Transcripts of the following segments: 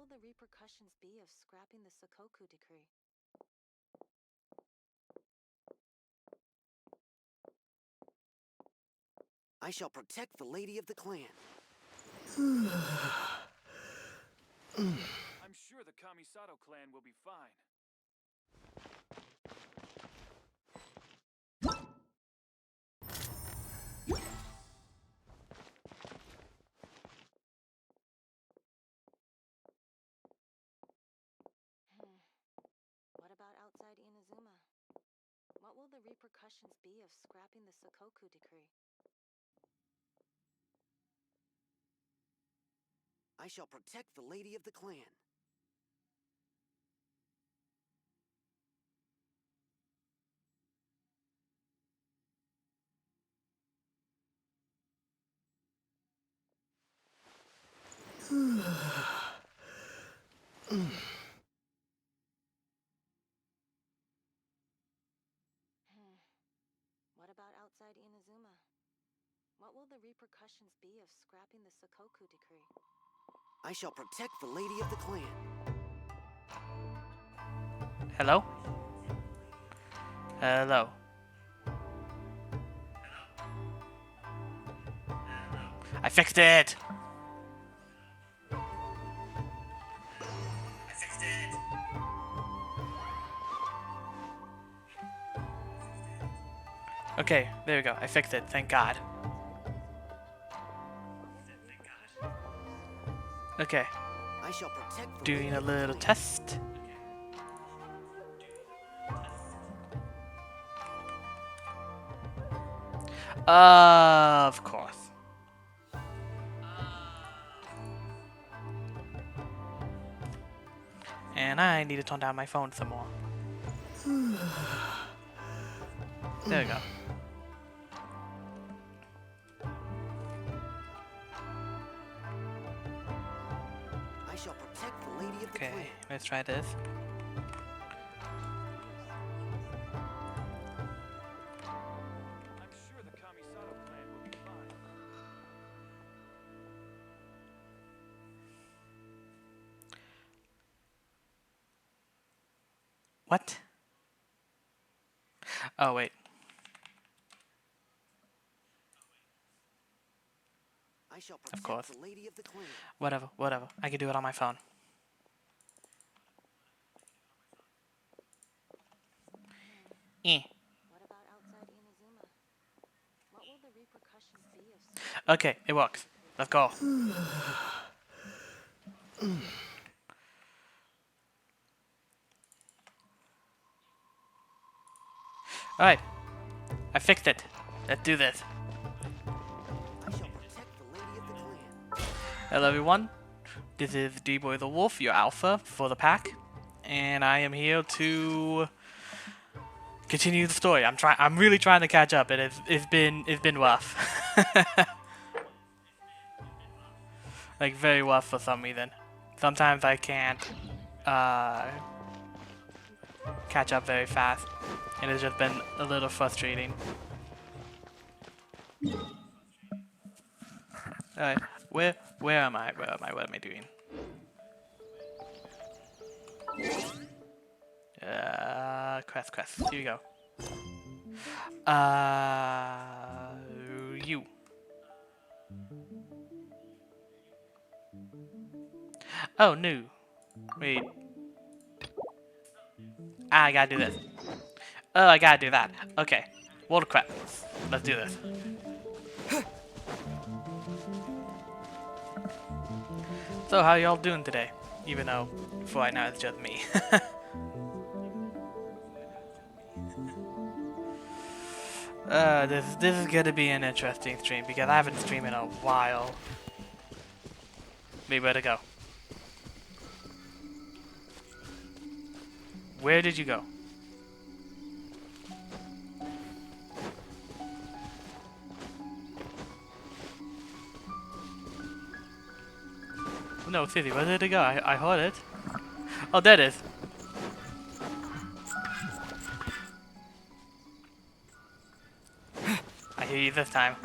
will the repercussions be of scrapping the Sakoku decree? I shall protect the lady of the clan. I'm sure the Kamisato clan will be fine. What about outside Inazuma? What will the repercussions be of scrapping the Sakoku decree? I shall protect the lady of the clan. What about outside Inazuma? What will the repercussions be of scrapping the Sakoku decree? I shall protect the lady of the clan. Hello? Hello. I fixed it! Okay, there we go. I fixed it. Thank God. Okay, I shall protect the doing lady a of the little clan. test. Of course. And I need to tone down my phone some more. There we go. I shall protect the lady of the Okay, clan. let's try this. I'm sure the Kamisato clan will be fine. What? Oh, wait. I shall Of protect course. the lady of the clan. Whatever, whatever. I can do it on my phone. Eh. What about outside Inazuma? What will the repercussions be of Okay, it works. Let's go. Alright. I fixed it. Let's do this. I shall protect the lady of the clan. Hello everyone. This is D-Boy the Wolf, your alpha for the pack. And I am here to continue the story. I'm really trying to catch up. It's been rough. Like very rough for some reason. Sometimes I can't catch up very fast. And it's just been a little frustrating. Alright, where am I? Where am I? What am I doing? Quest. Here we go. You. Oh, no. Wait. I gotta do this. Oh, I gotta do that. Okay. Water crap. Let's do this. So, how y'all doing today? Even though, for right now, it's just me. This is gonna be an interesting stream because I haven't streamed in a while. Wait, where'd it go? Where did you go? No, seriously, where did it go? I heard it. Oh, there it is. I hear you this time.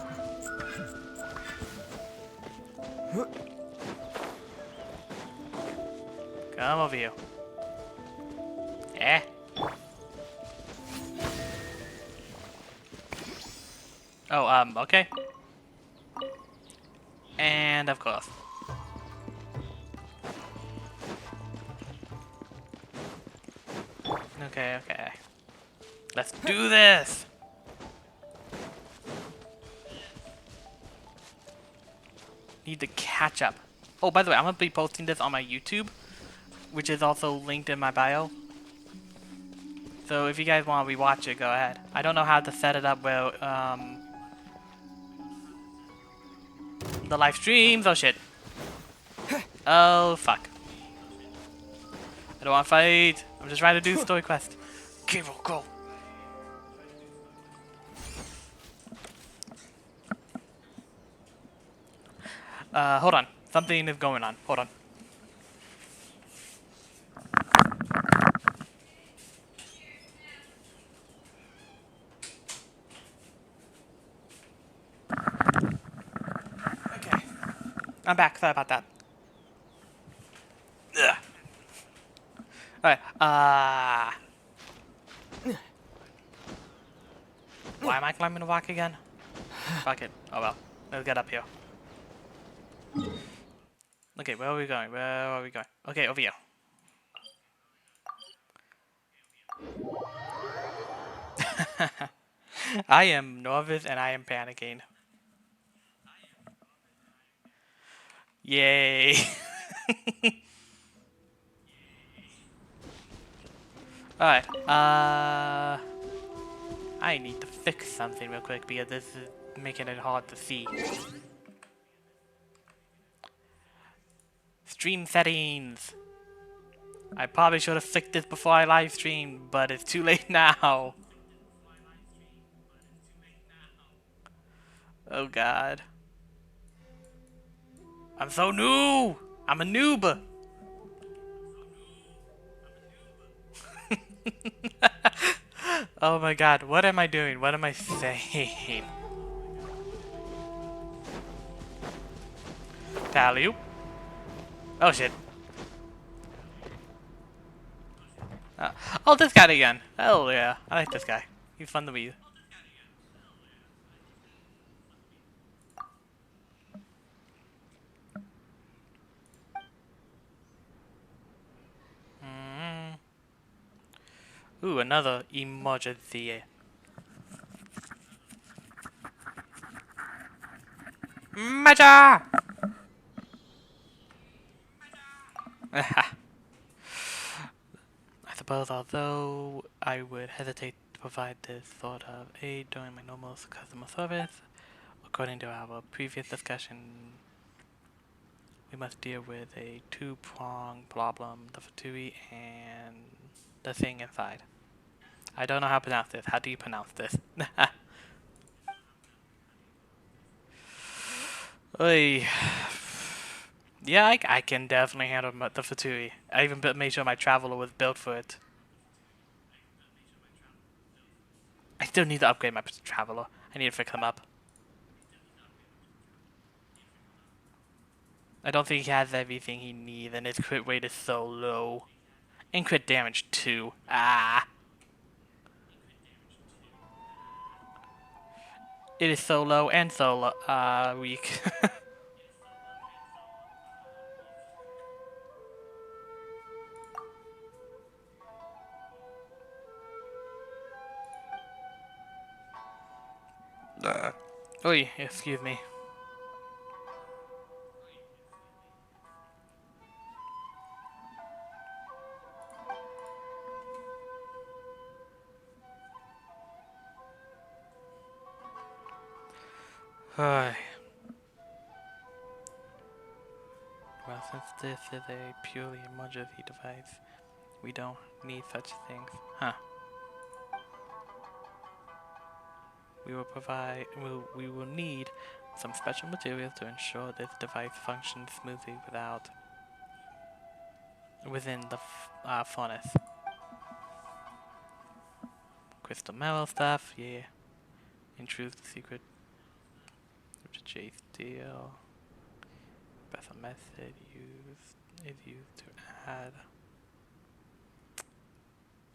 Come over here. Eh? Oh, okay. And of course. Okay, okay. Let's do this! Need to catch up. Oh, by the way, I'm gonna be posting this on my YouTube, which is also linked in my bio. So if you guys want to rewatch it, go ahead. I don't know how to set it up where, the live streams. Oh shit. Oh fuck. I don't want to fight. I'm just trying to do the story quest. Okay, we'll go. Hold on. Something is going on. Hold on. Okay. I'm back. Sorry about that. Ugh. Alright. Why am I climbing the rock again? Fuck it. Oh well. Let's get up here. Okay, where are we going? Where are we going? Okay, over here. I am nervous and I am panicking. Yay. Alright, I need to fix something real quick because this is making it hard to see. Stream settings! I probably should have fixed this before I live streamed, but it's too late now. Oh god. I'm so new! I'm a noob! Oh my god, what am I doing? What am I saying? Tally. Oh shit. Oh, this guy again. Hell yeah. I like this guy. He's fun to meet. Ooh, another emergency. Measure! I suppose although I would hesitate to provide this sort of aid during my normal customer service, according to our previous discussion, we must deal with a two-pronged problem, the fatui and the thing inside. I don't know how to pronounce this. How do you pronounce this? Oy. Yeah, I can definitely handle the fatui. I even made sure my traveler was built for it. I still need to upgrade my traveler. I need to fix him up. I don't think he has everything he needs, and his crit rate is so low. And crit damage too. Ah. It is so low and so weak. Oy, excuse me. Well, since this is a purely emergency device, we don't need such things. Huh. We will need some special materials to ensure this device functions smoothly within the furnace. Crystal metal stuff, yeah. Intrude the secret of J steel. Special method is used to add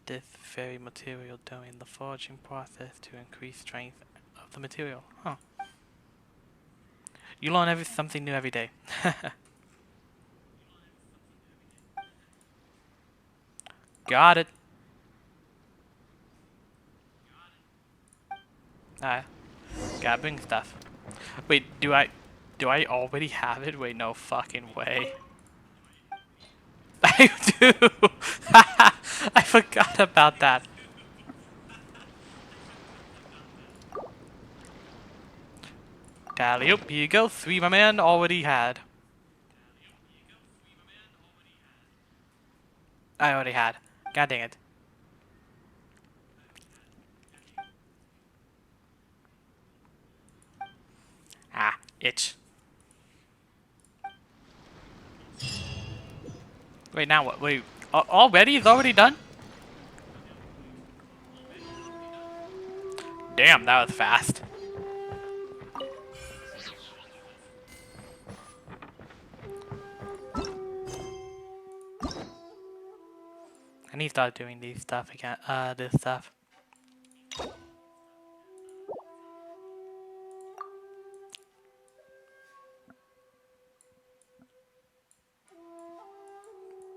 this very material during the forging process to increase strength of the material. Huh. You learn something new every day. Got it. Alright. Gotta bring stuff. Wait, do I already have it? Wait, no fucking way. I do! I forgot about that. Tally up, here you go. 3 my man already had. I already had. God dang it. Ah, itch. Wait, now what? Wait, already? It's already done? Damn, that was fast. I need to start doing these stuff again. This stuff.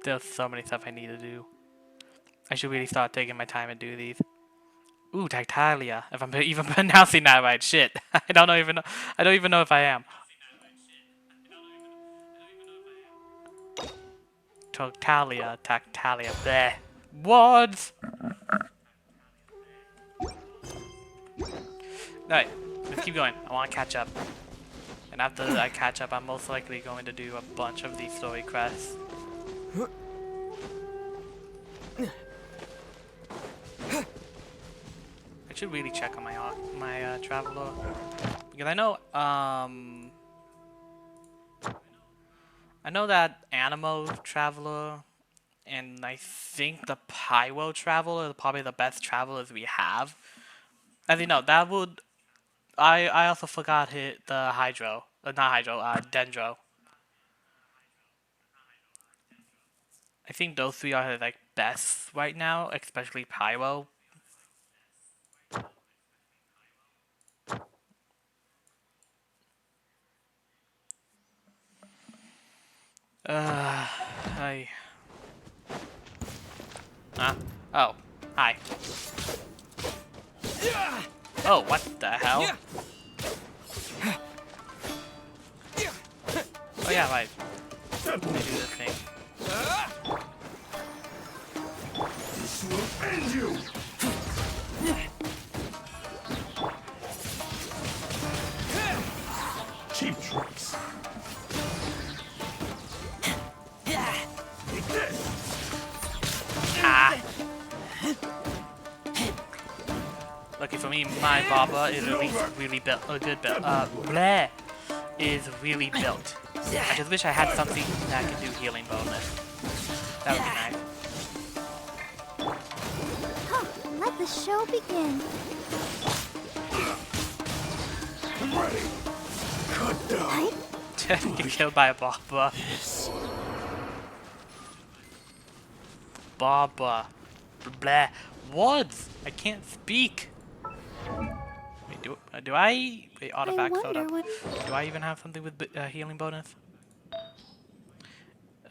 There's so many stuff I need to do. I should really start taking my time and do these. Ooh, Tactalia. If I'm even pronouncing that right, shit. I don't even know. I don't even know if I am. Tactalia. Bleh. What? Alright, let's keep going. I want to catch up. And after I catch up, I'm most likely going to do a bunch of these story quests. I should really check on my traveler, because I know that Animo traveler and I think the Pyro traveler are probably the best travelers we have. As you know, that would I also forgot the Hydro, not Hydro, Dendro. I think those 3 are like best right now, especially Pyro. I. Oh, hi. Oh, what the hell? Oh yeah, right. Let me do this thing. This will end you! Cheap tricks. Take this! Ah. Lucky for me, my Baba is at least really built. A good build. Bleh is really built. I just wish I had something that could do healing bonus. That would be nice. Let the show begin. I'm ready. Cut down. Get killed by a Baba. This. Baba. Bleh. Words. I can't speak. Wait, do I? Wait, artifact soda. Do I even have something with healing bonus?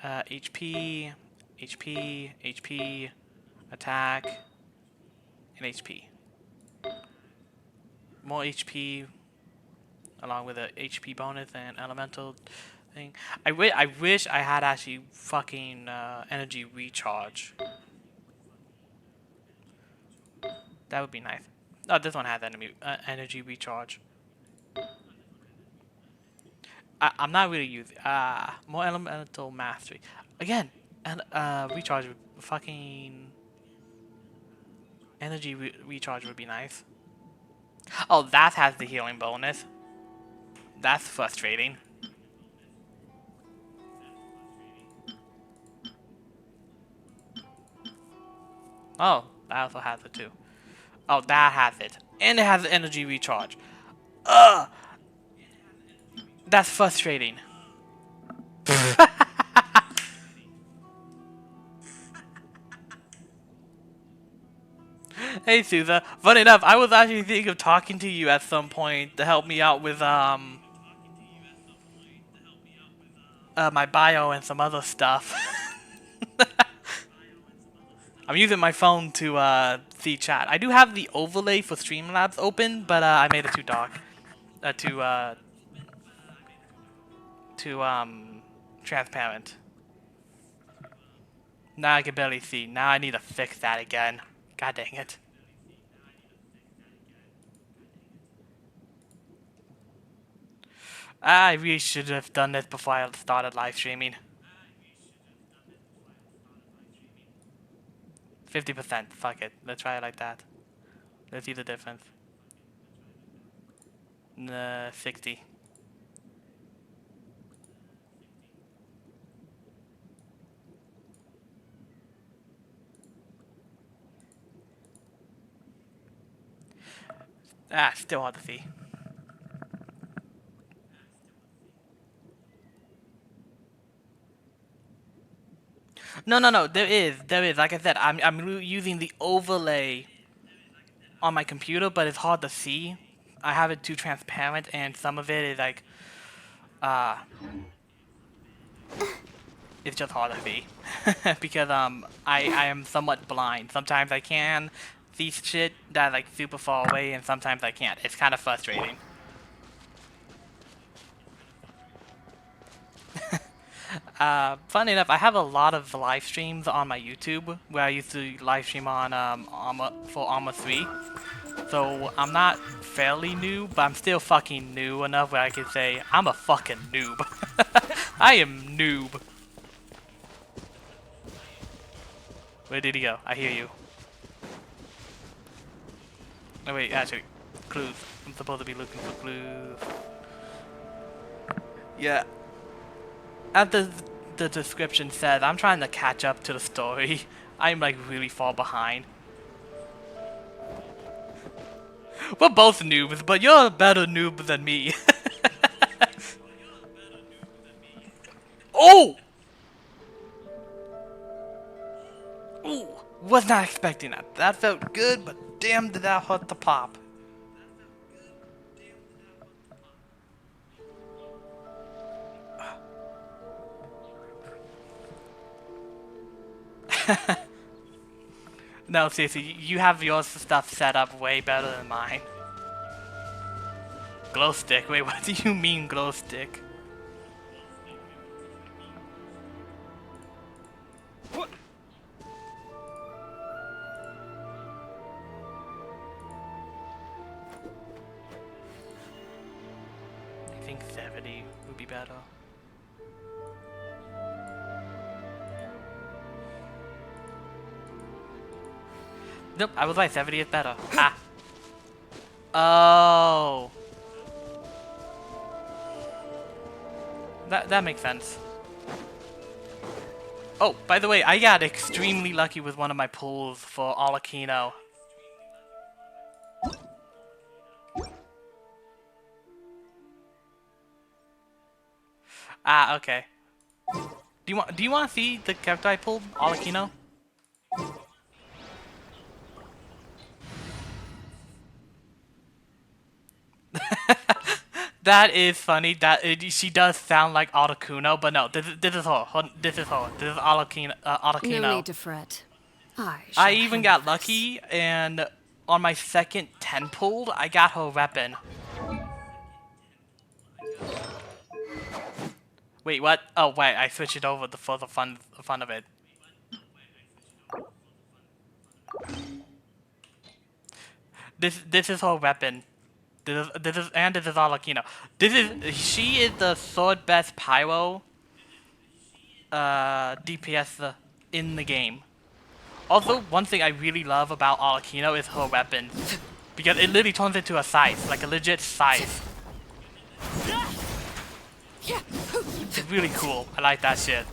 HP, HP, HP, attack, and HP. More HP, along with a HP bonus and elemental thing. I wish I had actually fucking energy recharge. That would be nice. Oh, this one has energy recharge. I'm not really using more elemental mastery again, and recharge fucking energy recharge would be nice. Oh, that has the healing bonus. That's frustrating. Oh, that also has it too. Oh, that has it, and it has energy recharge. Ugh, that's frustrating. Hey, Sousa. Funny enough, I was actually thinking of talking to you at some point to help me out with my bio and some other stuff. I'm using my phone to see chat. I do have the overlay for Streamlabs open, but I made it too dark. Too transparent. Now I can barely see. Now I need to fix that again. God dang it. I really should have done this before I started live streaming. 50%. Fuck it. Let's try it like that. Let's see the difference. 60. Ah, still hard to see. No. There is. Like I said, I'm using the overlay on my computer, but it's hard to see. I have it too transparent, and some of it is like, it's just hard to see because I am somewhat blind. Sometimes I can see shit that like super far away, and sometimes I can't. It's kind of frustrating. Funny enough, I have a lot of live streams on my YouTube where I used to live stream on Arma 3. So I'm not fairly new, but I'm still fucking new enough where I can say I'm a fucking noob. I am noob. Where did he go? I hear you. Oh wait, actually, clues. I'm supposed to be looking for clues. Yeah. As the description said, I'm trying to catch up to the story. I'm like really far behind. We're both noobs, but you're a better noob than me. Oh! Ooh, was not expecting that. That felt good, but damn did that hurt the pop. No, seriously, you have your stuff set up way better than mine. Glow stick? Wait, what do you mean glow stick? What? I think 70 would be better. Nope, I was right, 70 is better. Ah! Oh! That makes sense. Oh, by the way, I got extremely lucky with one of my pulls for Alakino. Ah, okay. Do you want to see the character I pulled, Alakino? That is funny. She does sound like Articuno, but no, this is her. This is her. This is Articuno. No need to fret. I even got lucky, and on my second 10 pulled, I got her weapon. Wait, what? Oh wait, I switched it over for the fun of it. This is her weapon. This is Alakino. She is the third best pyro DPS in the game. Also, one thing I really love about Alakino is her weapon, because it literally turns into a scythe, like a legit scythe. It's really cool. I like that shit.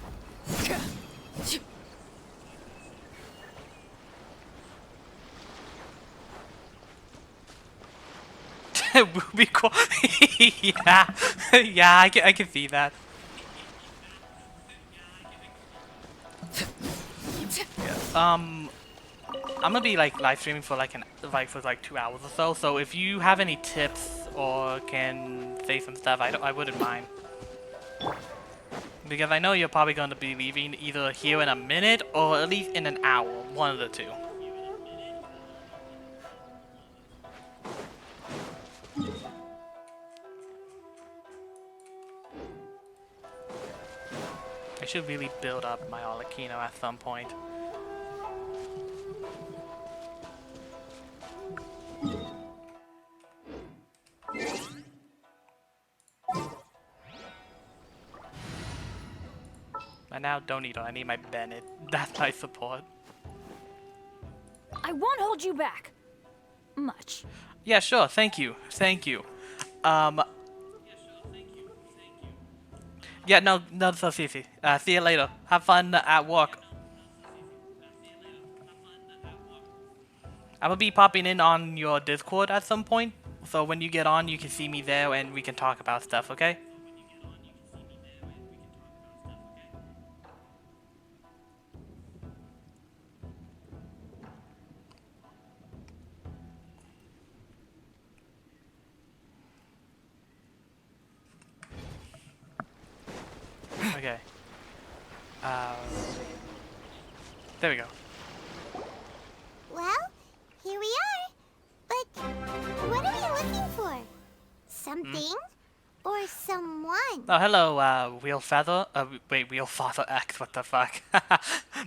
Ruby cool. Yeah, yeah, I can see that. Yeah. I'm gonna be like live streaming for like 2 hours or so. So if you have any tips or can say some stuff, I wouldn't mind. Because I know you're probably going to be leaving either here in a minute or at least in an hour. One of the two. I should really build up my Arlecchino at some point. I now don't need it. I need my Bennett. That's my support. I won't hold you back. Much. Yeah, sure. Thank you. Thank you. Yeah, no, so see you later. Have fun at work. I will be popping in on your Discord at some point. So when you get on, you can see me there and we can talk about stuff, okay? Okay. There we go. Well, here we are. But what are you looking for? Something? Or someone? Oh, hello, Wheel Feather. Wait, Wheel Father X, what the fuck?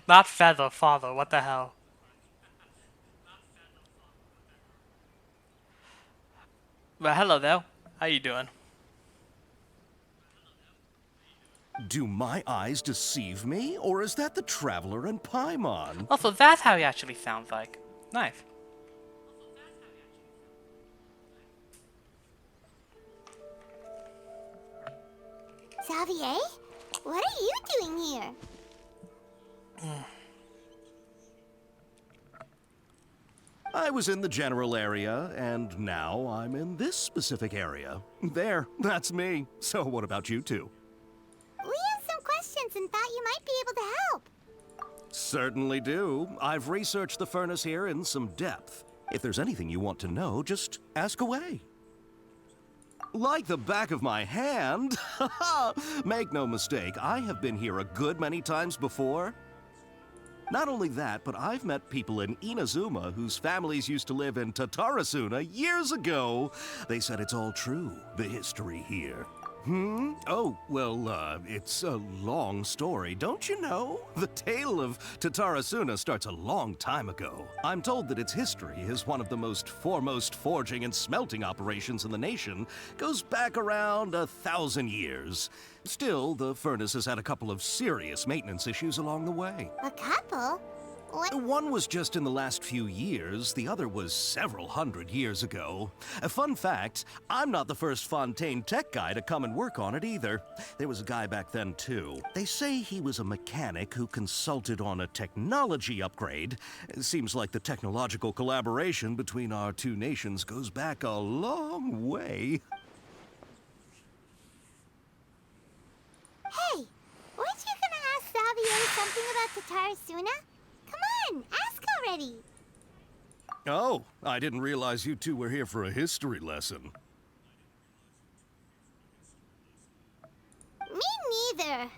Not Feather, Father, what the hell? Well, hello there. How you doing? Do my eyes deceive me, or is that the Traveler and Paimon? Oh, so that's how he actually sounds like. Nice. Xavier? What are you doing here? I was in the general area, and now I'm in this specific area. There, that's me. So what about you two? We have some questions and thought you might be able to help. Certainly do. I've researched the furnace here in some depth. If there's anything you want to know, just ask away. Like the back of my hand. Make no mistake, I have been here a good many times before. Not only that, but I've met people in Inazuma whose families used to live in Tatarasuna years ago. They said it's all true, the history here. Oh, well, it's a long story, don't you know? The tale of Tatarasuna starts a long time ago. I'm told that its history is one of the most foremost forging and smelting operations in the nation. Goes back around 1,000 years. Still, the furnace has had a couple of serious maintenance issues along the way. A couple? What? One was just in the last few years, the other was several hundred years ago. A fun fact, I'm not the first Fontaine tech guy to come and work on it either. There was a guy back then too. They say he was a mechanic who consulted on a technology upgrade. It seems like the technological collaboration between our two nations goes back a long way. Hey, weren't you gonna ask Xavier something about Tatarasuna? Come on, ask already. Oh, I didn't realize you two were here for a history lesson. Me neither.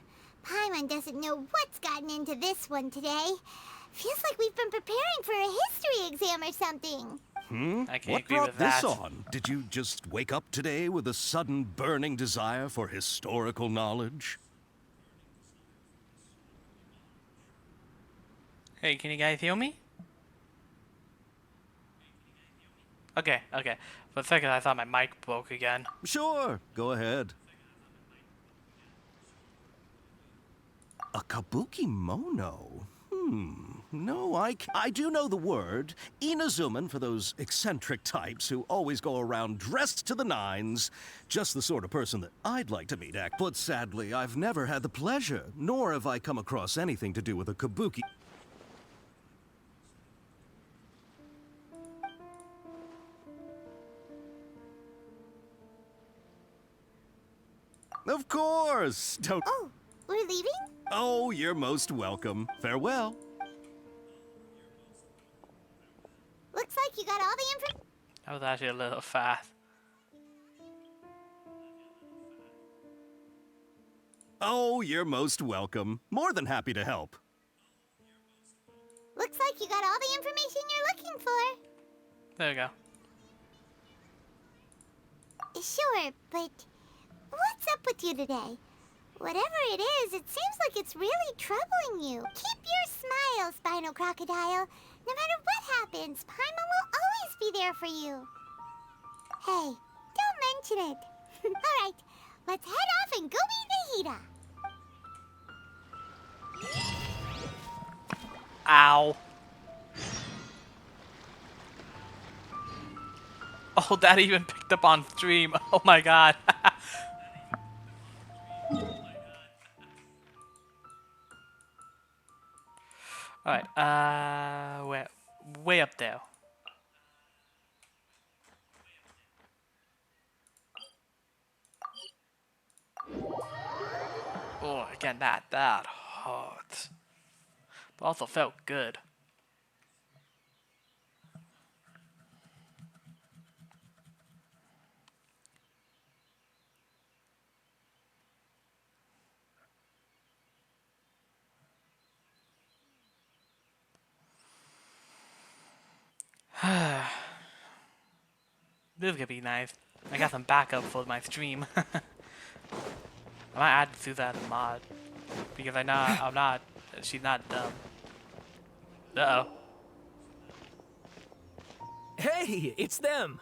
Paimon doesn't know what's gotten into this one today. Feels like we've been preparing for a history exam or something. I can't What agree brought with that. this on? Did you just wake up today with a sudden burning desire for historical knowledge? Hey, can you guys hear me? Okay. For a second, I thought my mic broke again. Sure, go ahead. A kabuki mono? No, I do know the word. Inazuman for those eccentric types who always go around dressed to the nines. Just the sort of person that I'd like to meet, but sadly, I've never had the pleasure, nor have I come across anything to do with a kabuki. Of course! Don't. Oh, we're leaving? Oh, you're most welcome. Farewell. you got all the information. That was actually a little fast. Oh, you're most welcome. More than happy to help. Looks like you got all the information you're looking for. There we go. Sure, but what's up with you today? Whatever it is, it seems like it's really troubling you. Keep your smile, Spinal Crocodile. No matter what happens, Paimon will always be there for you. Hey, don't mention it. All right, let's head off and go meet Nahida. Ow. Oh, that even picked up on stream. Oh my god. Alright, way up there. Oh, again, that hurt. But also felt good. This is gonna be nice. I got some backup for my stream. I might add Suza as a mod. Because she's not dumb. Uh-oh. Hey, it's them!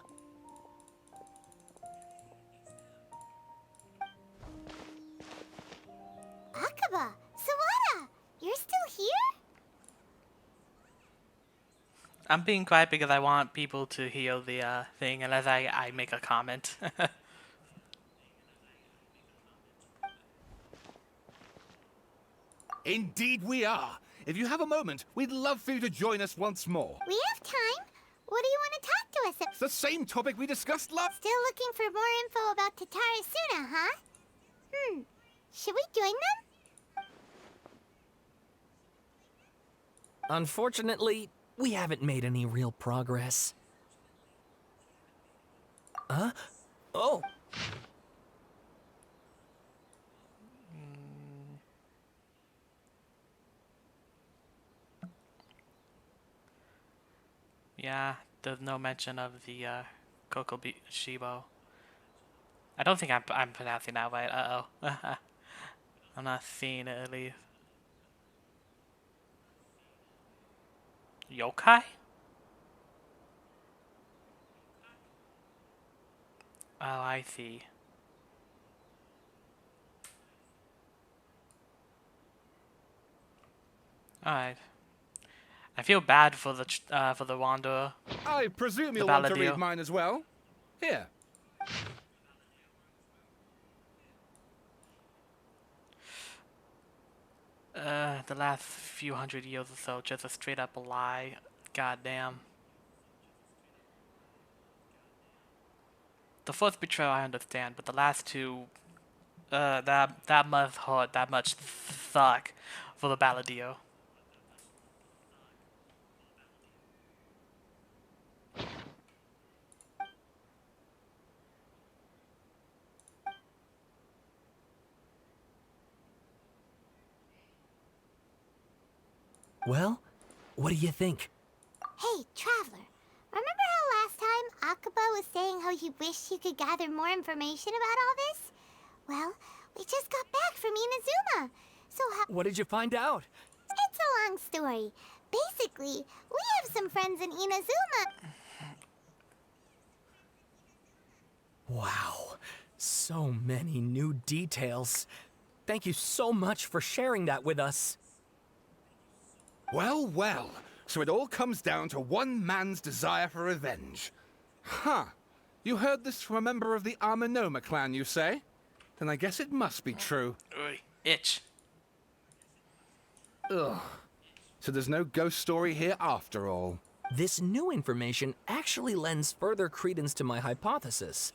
Akaba, Sawada, you're still here? I'm being quiet because I want people to hear the thing unless I make a comment. Indeed we are. If you have a moment, we'd love for you to join us once more. We have time. What do you want to talk to us about? It's the same topic we discussed last... Still looking for more info about Tatarasuna, huh? Should we join them? Unfortunately, we haven't made any real progress. Huh? Oh! Yeah, there's no mention of the Shibo. I don't think I'm pronouncing that right. Uh-oh. I'm not seeing it at least. Yokai? Oh, I see. Alright. I feel bad for the Wanderer. I presume The you'll want to Balladeer. read mine as well. Here. The last few hundred years or so, just a straight up lie. Goddamn. The first betrayal I understand, but the last two, that must hurt, that much suck for the Balladeer. Well, what do you think? Hey, Traveler. Remember how last time Akaba was saying how he wished he could gather more information about all this? Well, we just got back from Inazuma. So What did you find out? it's a long story. Basically, we have some friends in Inazuma. Wow, so many new details. Thank you so much for sharing that with us. Well, well. So it all comes down to one man's desire for revenge. Huh. You heard this from a member of the Armanoma clan, you say? Then I guess it must be true. Ugh, itch. Ugh. So there's no ghost story here after all. This new information actually lends further credence to my hypothesis.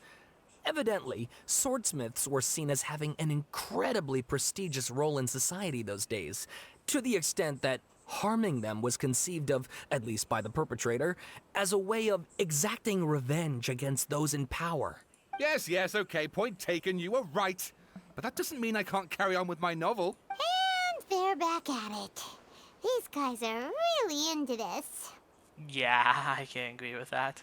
Evidently, swordsmiths were seen as having an incredibly prestigious role in society those days, to the extent that Harming them was conceived of, at least by the perpetrator, as a way of exacting revenge against those in power. Yes, okay, point taken, you were right. But that doesn't mean I can't carry on with my novel. And they're back at it. These guys are really into this. Yeah, I can agree with that.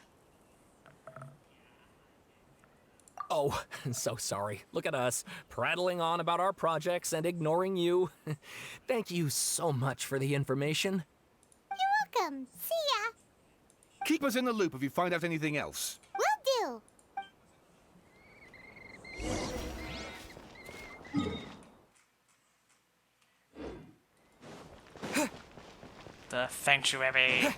Oh, so sorry. Look at us, prattling on about our projects and ignoring you. Thank you so much for the information. You're welcome. See ya. Keep us in the loop if you find out anything else. Will do. The sanctuary.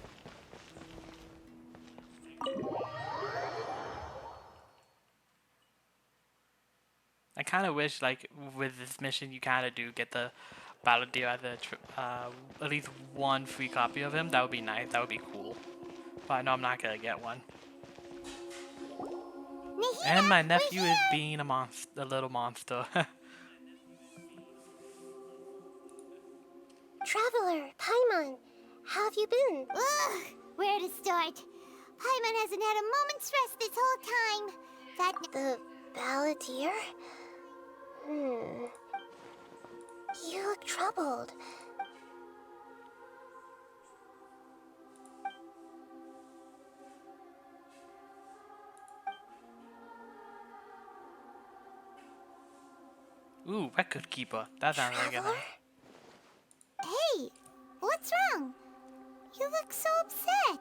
I kind of wish, like, with this mission, you kind of do get the Balladeer as at least one free copy of him. That would be nice. That would be cool. But I know I'm not gonna get one. Nahida, And my we're nephew is here. being a little monster. Traveler, Paimon, how have you been? Ugh, where to start? Paimon hasn't had a moment's rest this whole time. The Balladeer? You look troubled. Ooh, record keeper. That sounds like Traveler? Hey, what's wrong? You look so upset.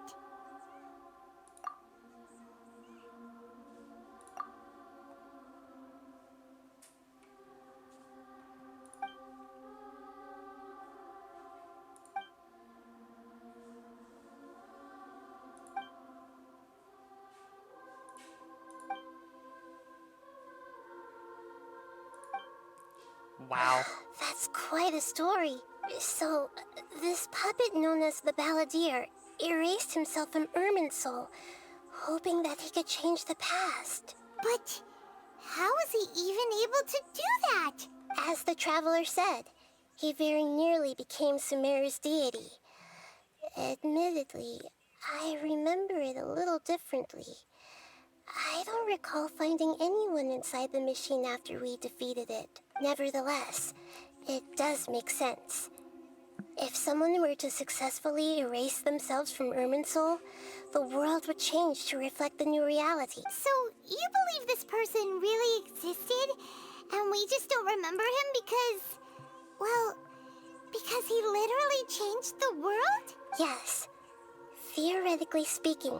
Wow. That's quite a story. So, this puppet known as the Balladeer erased himself from Irminsul, hoping that he could change the past. But how was he even able to do that? As the Traveler said, he very nearly became Sumeru's deity. Admittedly, I remember it a little differently. I don't recall finding anyone inside the machine after we defeated it. Nevertheless, it does make sense. If someone were to successfully erase themselves from Irminsul, the world would change to reflect the new reality. So, you believe this person really existed, and we just don't remember him because, well, because he literally changed the world? Yes. Theoretically speaking,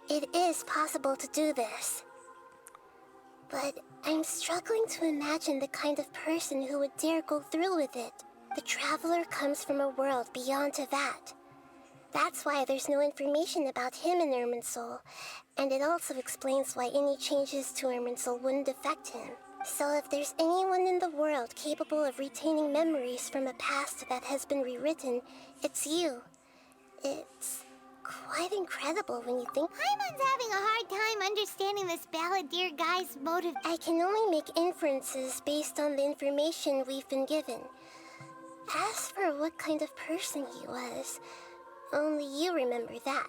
it is possible to do this. But I'm struggling to imagine the kind of person who would dare go through with it. The Traveler comes from a world beyond Tevat. That's why there's no information about him in Irminsul, and it also explains why any changes to Irminsul wouldn't affect him. So if there's anyone in the world capable of retaining memories from a past that has been rewritten, it's you. It's quite incredible when you think. Paimon's having a hard time understanding this Balladeer guy's motive. I can only make inferences based on the information we've been given. As for what kind of person he was, only you remember that.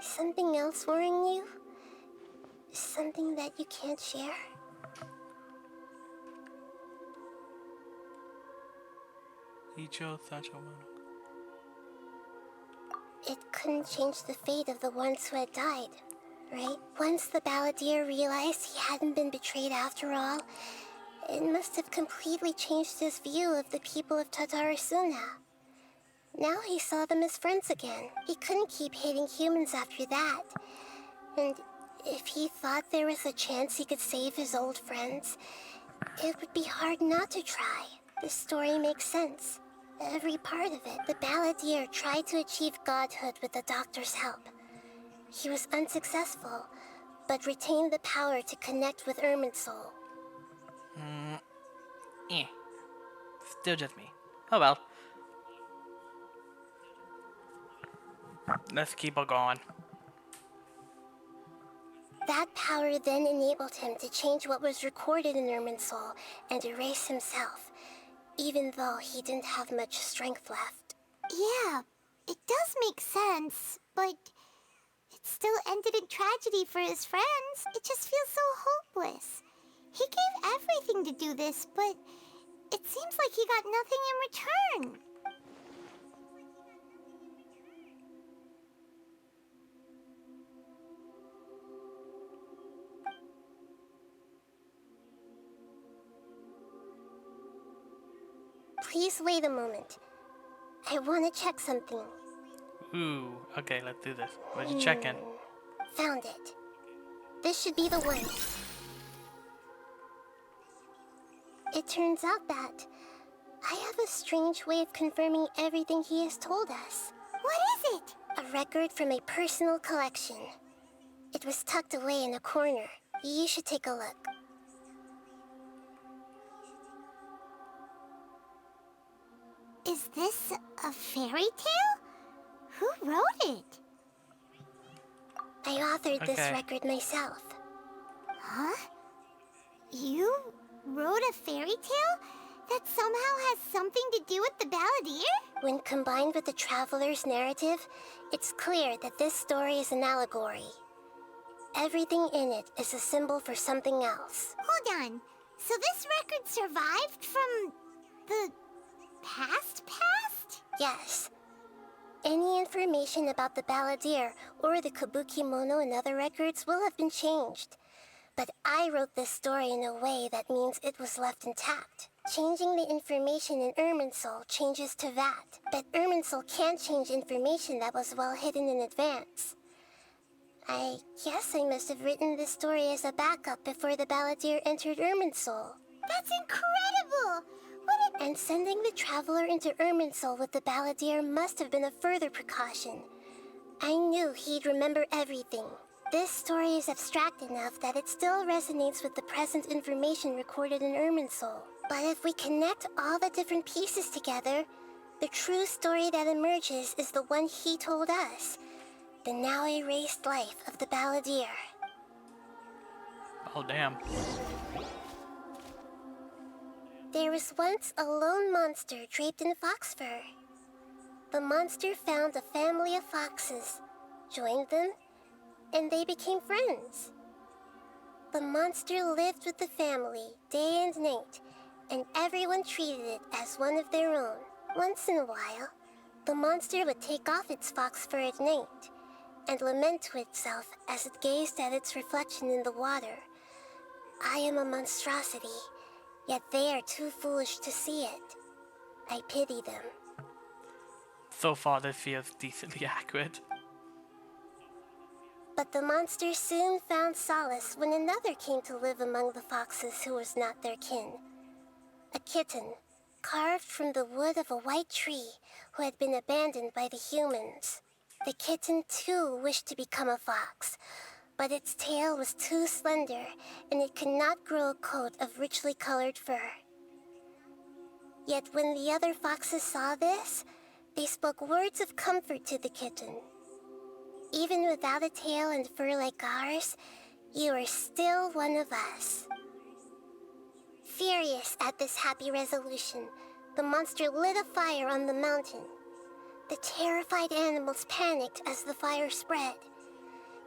Something else worrying you? Something that you can't share? He chose such a one. It couldn't change the fate of the ones who had died, right? Once the Balladeer realized he hadn't been betrayed after all, it must have completely changed his view of the people of Tatarasuna. Now he saw them as friends again. He couldn't keep hating humans after that. And if he thought there was a chance he could save his old friends, it would be hard not to try. This story makes sense. Every part of it. The balladeer tried to achieve godhood with the doctor's help. He was unsuccessful, but retained the power to connect with Irminsul. Eh. Still just me. Oh well. Let's keep on going. That power then enabled him to change what was recorded in Irminsul and erase himself, even though he didn't have much strength left. Yeah, it does make sense, but it still ended in tragedy for his friends. It just feels so hopeless. He gave everything to do this, but it seems like he got nothing in return. Please wait a moment. I want to check something. Ooh, okay, let's do this. What'd you check in? Found it. This should be the one. It turns out that I have a strange way of confirming everything he has told us. What is it? A record from a personal collection. It was tucked away in a corner. You should take a look. Is this a fairy tale? Who wrote it? I authored this Okay. record myself. Huh? You wrote a fairy tale that somehow has something to do with the balladeer? When combined with the traveler's narrative, it's clear that this story is an allegory. Everything in it is a symbol for something else. Hold on. So this record survived from the past? Yes. Any information about the balladeer or the kabuki mono in other records will have been changed. But I wrote this story in a way that means it was left intact. Changing the information in Irminsul changes to that. But Irminsul can't change information that was well hidden in advance. I guess I must have written this story as a backup before the balladeer entered Irminsul. That's incredible! And sending the traveler into Irminsul with the balladeer must have been a further precaution. I knew he'd remember everything. This story is abstract enough that it still resonates with the present information recorded in Irminsul. But if we connect all the different pieces together, the true story that emerges is the one he told us. The now erased life of the balladeer. Oh, damn. There was once a lone monster draped in fox fur. The monster found a family of foxes, joined them, and they became friends. The monster lived with the family day and night, and everyone treated it as one of their own. Once in a while, the monster would take off its fox fur at night and lament to itself as it gazed at its reflection in the water. I am a monstrosity, yet they are too foolish to see it. I pity them. So far, this feels decently accurate. But the monster soon found solace when another came to live among the foxes who was not their kin. A kitten, carved from the wood of a white tree who had been abandoned by the humans. The kitten too wished to become a fox, but its tail was too slender and it could not grow a coat of richly colored fur. Yet when the other foxes saw this, they spoke words of comfort to the kitten. Even without a tail and fur like ours, you are still one of us. Furious at this happy resolution, the monster lit a fire on the mountain. The terrified animals panicked as the fire spread.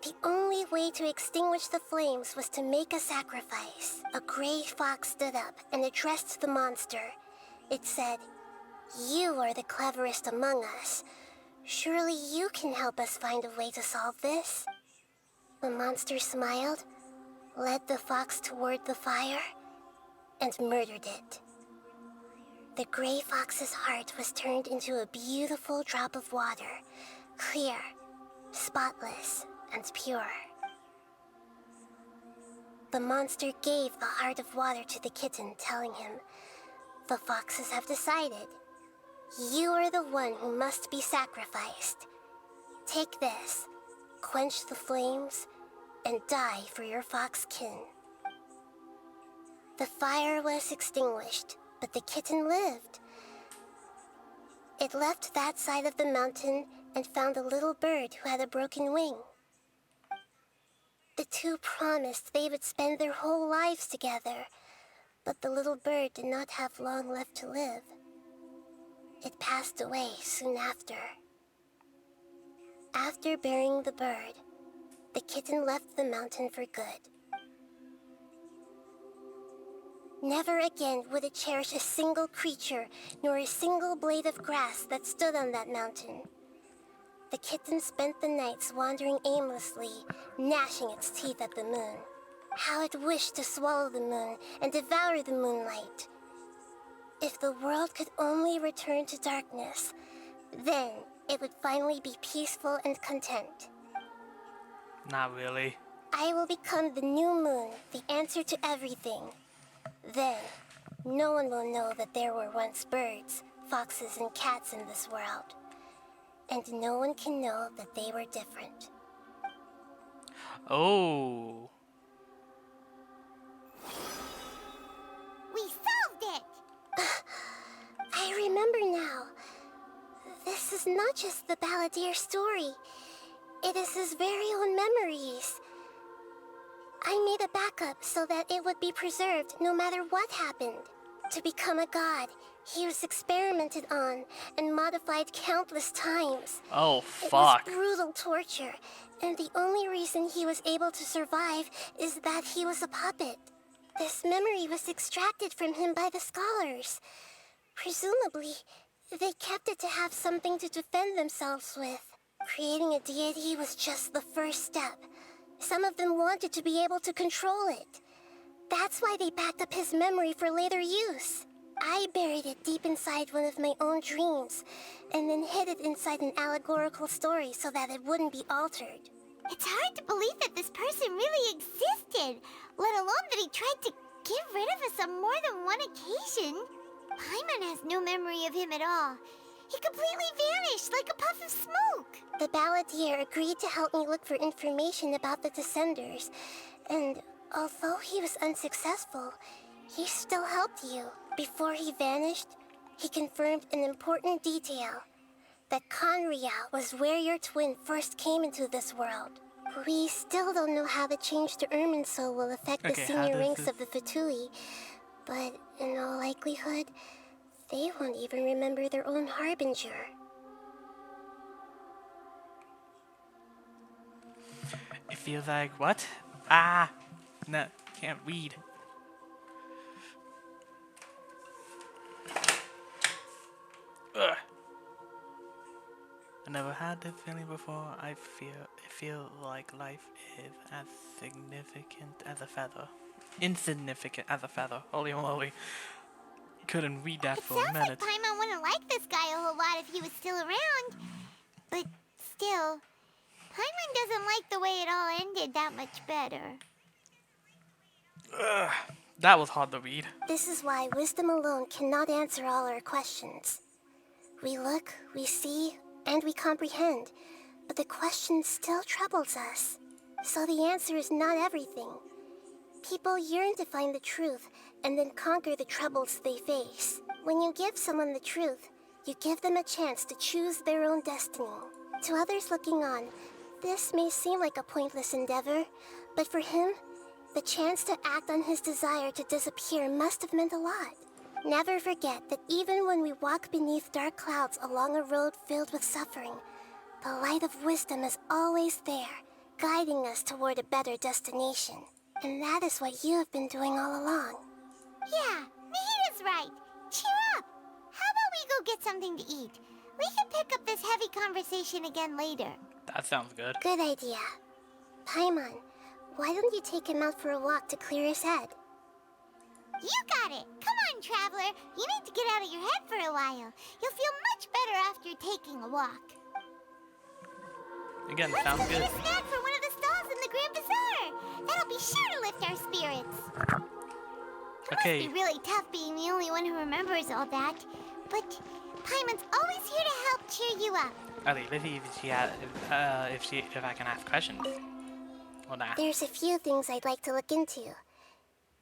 The only way to extinguish the flames was to make a sacrifice. A gray fox stood up and addressed the monster. It said, "You are the cleverest among us. Surely you can help us find a way to solve this." The monster smiled, led the fox toward the fire, and murdered it. The gray fox's heart was turned into a beautiful drop of water, clear, spotless, and pure. the monster gave the heart of water to the kitten, telling him, "The foxes have decided. You are the one who must be sacrificed. Take this, quench the flames, and die for your fox kin." The fire was extinguished, but the kitten lived. It left that side of the mountain and found a little bird who had a broken wing. The two promised they would spend their whole lives together, but the little bird did not have long left to live. It passed away soon after. After burying the bird, the kitten left the mountain for good. Never again would it cherish a single creature, nor a single blade of grass that stood on that mountain. The kitten spent the nights wandering aimlessly, gnashing its teeth at the moon. How it wished to swallow the moon and devour the moonlight. If the world could only return to darkness, then it would finally be peaceful and content. Not really. I will become the new moon, the answer to everything. Then, no one will know that there were once birds, foxes, and cats in this world. And no one can know that they were different. Oh. We solved it! I remember now. This is not just the Balladeer story. It is his very own memories. I made a backup so that it would be preserved no matter what happened. To become a god, he was experimented on and modified countless times. Oh, It fuck. was brutal torture, and the only reason he was able to survive is that he was a puppet. This memory was extracted from him by the scholars. Presumably, they kept it to have something to defend themselves with. Creating a deity was just the first step. Some of them wanted to be able to control it. That's why they backed up his memory for later use. I buried it deep inside one of my own dreams, and then hid it inside an allegorical story so that it wouldn't be altered. It's hard to believe that this person really existed, let alone that he tried to get rid of us on more than one occasion. Paimon has no memory of him at all. He completely vanished like a puff of smoke. The Balladeer agreed to help me look for information about the Descenders, and although he was unsuccessful, he still helped you. Before he vanished, he confirmed an important detail. That Conria was where your twin first came into this world. We still don't know how the change to Irminsul will affect the Okay, how senior does ranks this- of the Fatui, but in all likelihood, they won't even remember their own Harbinger. It feels like what? Ah! No, can't read. Ugh. I never had this feeling before. I feel like life is as significant as a feather. Insignificant as a feather. Holy moly. Couldn't read that It for a sounds minute. like Paimon wouldn't like this guy a whole lot if he was still around. But still, Paimon doesn't like the way it all ended that much better. Ugh. That was hard to read. This is why wisdom alone cannot answer all our questions. We look, we see, and we comprehend, but the question still troubles us. So the answer is not everything. People yearn to find the truth and then conquer the troubles they face. When you give someone the truth, you give them a chance to choose their own destiny. To others looking on, this may seem like a pointless endeavor, but for him, the chance to act on his desire to disappear must have meant a lot. Never forget that even when we walk beneath dark clouds along a road filled with suffering, the light of wisdom is always there, guiding us toward a better destination. And that is what you have been doing all along. Yeah, Nahita's right. Cheer up. How about we go get something to eat? We can pick up this heavy conversation again later. That sounds good. Good idea. Paimon, why don't you take him out for a walk to clear his head? You got it! Come on, Traveler! You need to get out of your head for a while. You'll feel much better after taking a walk. Again, Let's sounds go good. get a snack from one of the stalls in the Grand Bazaar. That'll be sure to lift our spirits. It Okay. must be really tough being the only one who remembers all that. But Paimon's always here to help cheer you up. Okay, let's see if I can ask questions. Or not. There's a few things I'd like to look into.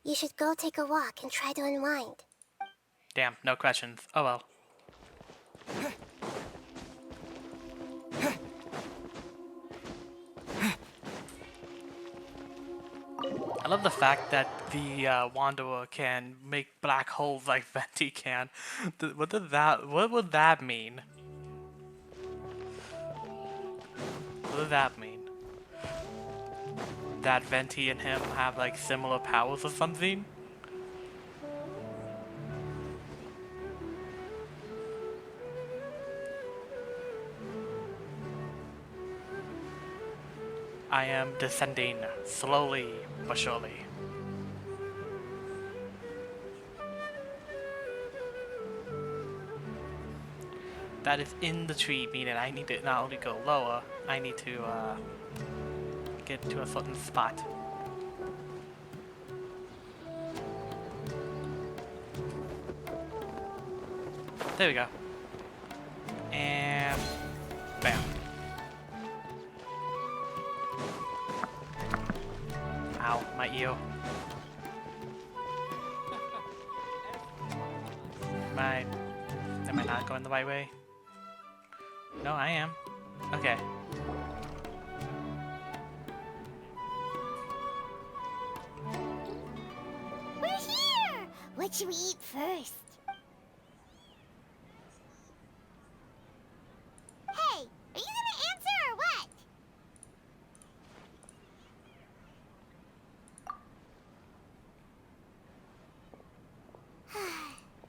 You should go take a walk and try to unwind. Damn, no questions. Oh well. I love the fact that the Wanderer can make black holes like Venti can. What would that mean? What does that mean? That Venti and him have like similar powers or something? I am descending slowly but surely. That is in the tree, meaning I need to not only go lower, I need to get to a certain spot. There we go. And bam. Ow, my ear. Am I not going the right way? No, I am. Okay. We're here! What should we eat first? Hey, are you gonna answer or what?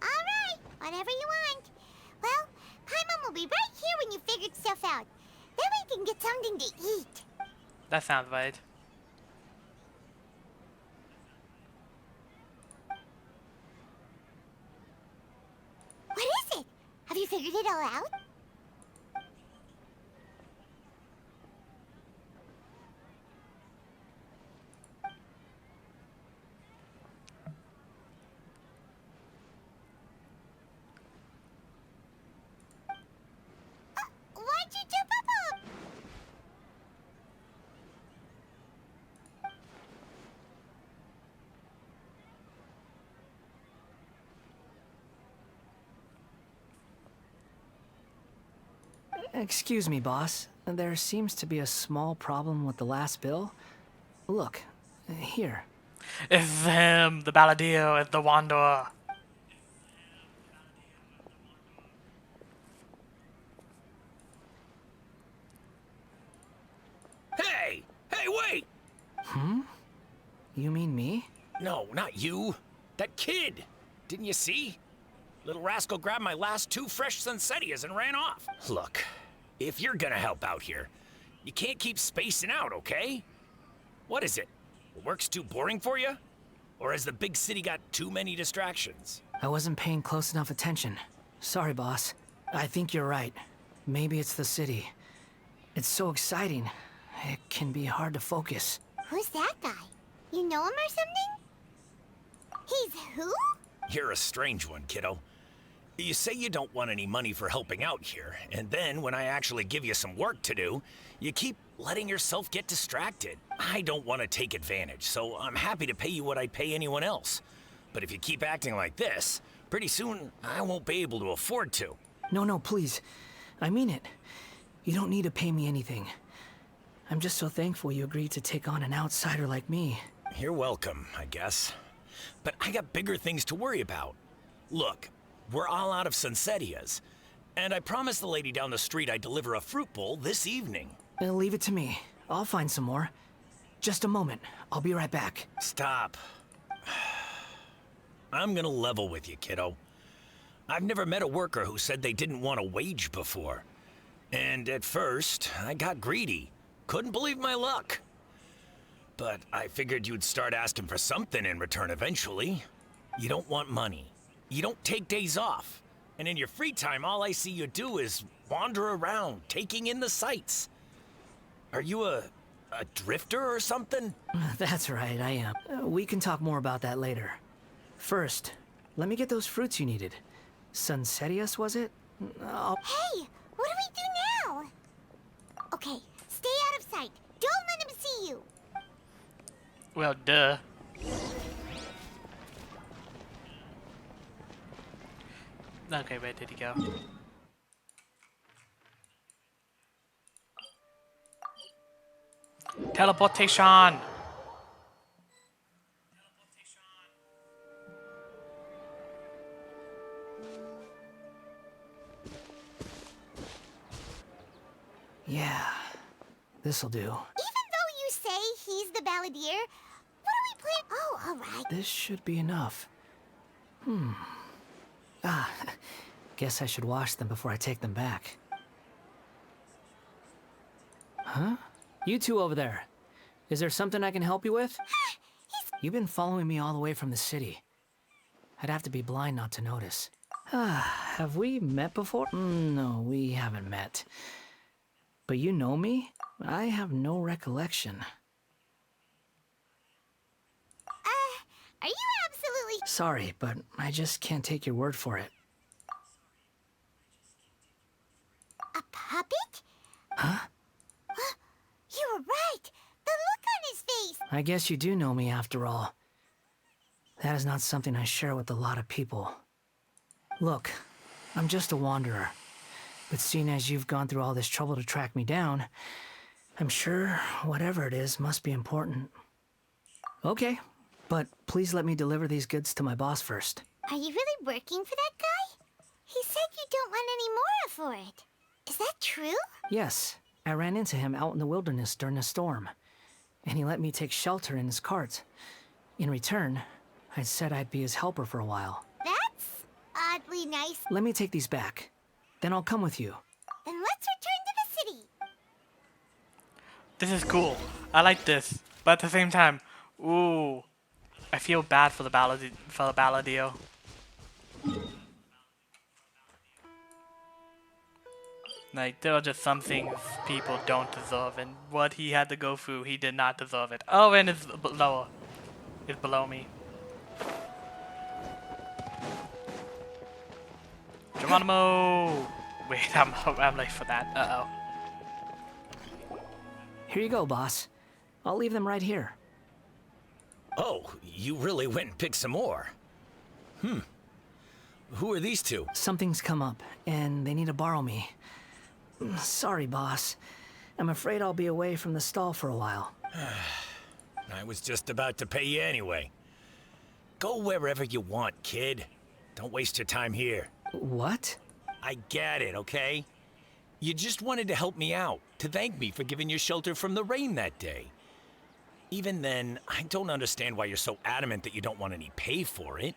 Alright, whatever you want. Well, Paimon will be right here when you figured stuff out. Then we can get something to eat. That sounds right. What is it? Have you figured it all out? Why'd you jump up? Excuse me, boss. There seems to be a small problem with the last bill. Look, here. It's him, the Balladeer, it's the Wanderer. Hey! Hey, wait! You mean me? No, not you. That kid! Didn't you see? Little rascal grabbed my last 2 fresh Sunsettias and ran off. Look, if you're gonna help out here, you can't keep spacing out, okay? What is it? Work's too boring for you? Or has the big city got too many distractions? I wasn't paying close enough attention. Sorry, boss. I think you're right. Maybe it's the city. It's so exciting. It can be hard to focus. Who's that guy? You know him or something? He's who? You're a strange one, kiddo. You say you don't want any money for helping out here, and then when I actually give you some work to do, you keep letting yourself get distracted. I don't want to take advantage, so I'm happy to pay you what I'd pay anyone else. But if you keep acting like this, pretty soon I won't be able to afford to. No, please. I mean it. You don't need to pay me anything. I'm just so thankful you agreed to take on an outsider like me. You're welcome, I guess. But I got bigger things to worry about. Look, we're all out of Sunsettias, and I promised the lady down the street I'd deliver a fruit bowl this evening. Leave it to me. I'll find some more. Just a moment. I'll be right back. Stop. I'm gonna level with you, kiddo. I've never met a worker who said they didn't want a wage before. And at first, I got greedy. Couldn't believe my luck. But I figured you'd start asking for something in return eventually. You don't want money. You don't take days off. And in your free time, all I see you do is wander around, taking in the sights. Are you a a drifter or something? That's right, I am. We can talk more about that later. First, let me get those fruits you needed. Sunsetius, was it? Hey, what do we do now? Okay, stay out of sight. Don't let him see you. Well, duh. Okay, where did he go? Teleportation! Yeah, this'll do. Even though you say he's the balladeer, what do we play? Oh, all right. This should be enough. Guess I should wash them before I take them back. Huh? You two over there. Is there something I can help you with? You've been following me all the way from the city. I'd have to be blind not to notice. Have we met before? No, we haven't met. But you know me? I have no recollection. Are you absolutely... Sorry, but I just can't take your word for it. a puppet? Huh? You were right. The look on his face. I guess you do know me after all. That is not something I share with a lot of people. Look, I'm just a wanderer. But seeing as you've gone through all this trouble to track me down, I'm sure whatever it is must be important. Okay, but please let me deliver these goods to my boss first. Are you really working for that guy? He said you don't want any more for it. Is that true? Yes, I ran into him out in the wilderness during a storm, and he let me take shelter in his cart. In return, I said I'd be his helper for a while. That's oddly nice. Let me take these back. Then I'll come with you. Then let's return to the city. This is cool. I like this, but at the same time, ooh, I feel bad for the balladeer. Like, there are just some things people don't deserve, and what he had to go through, he did not deserve it. Oh, and it's lower. It's below me. Geronimo! Wait, I'm late for that. Uh-oh. Here you go, boss. I'll leave them right here. Oh, you really went and picked some more. Who are these two? Something's come up, and they need to borrow me. Sorry, boss. I'm afraid I'll be away from the stall for a while. I was just about to pay you anyway. Go wherever you want, kid. Don't waste your time here. What? I get it, okay? You just wanted to help me out, to thank me for giving you shelter from the rain that day. Even then, I don't understand why you're so adamant that you don't want any pay for it.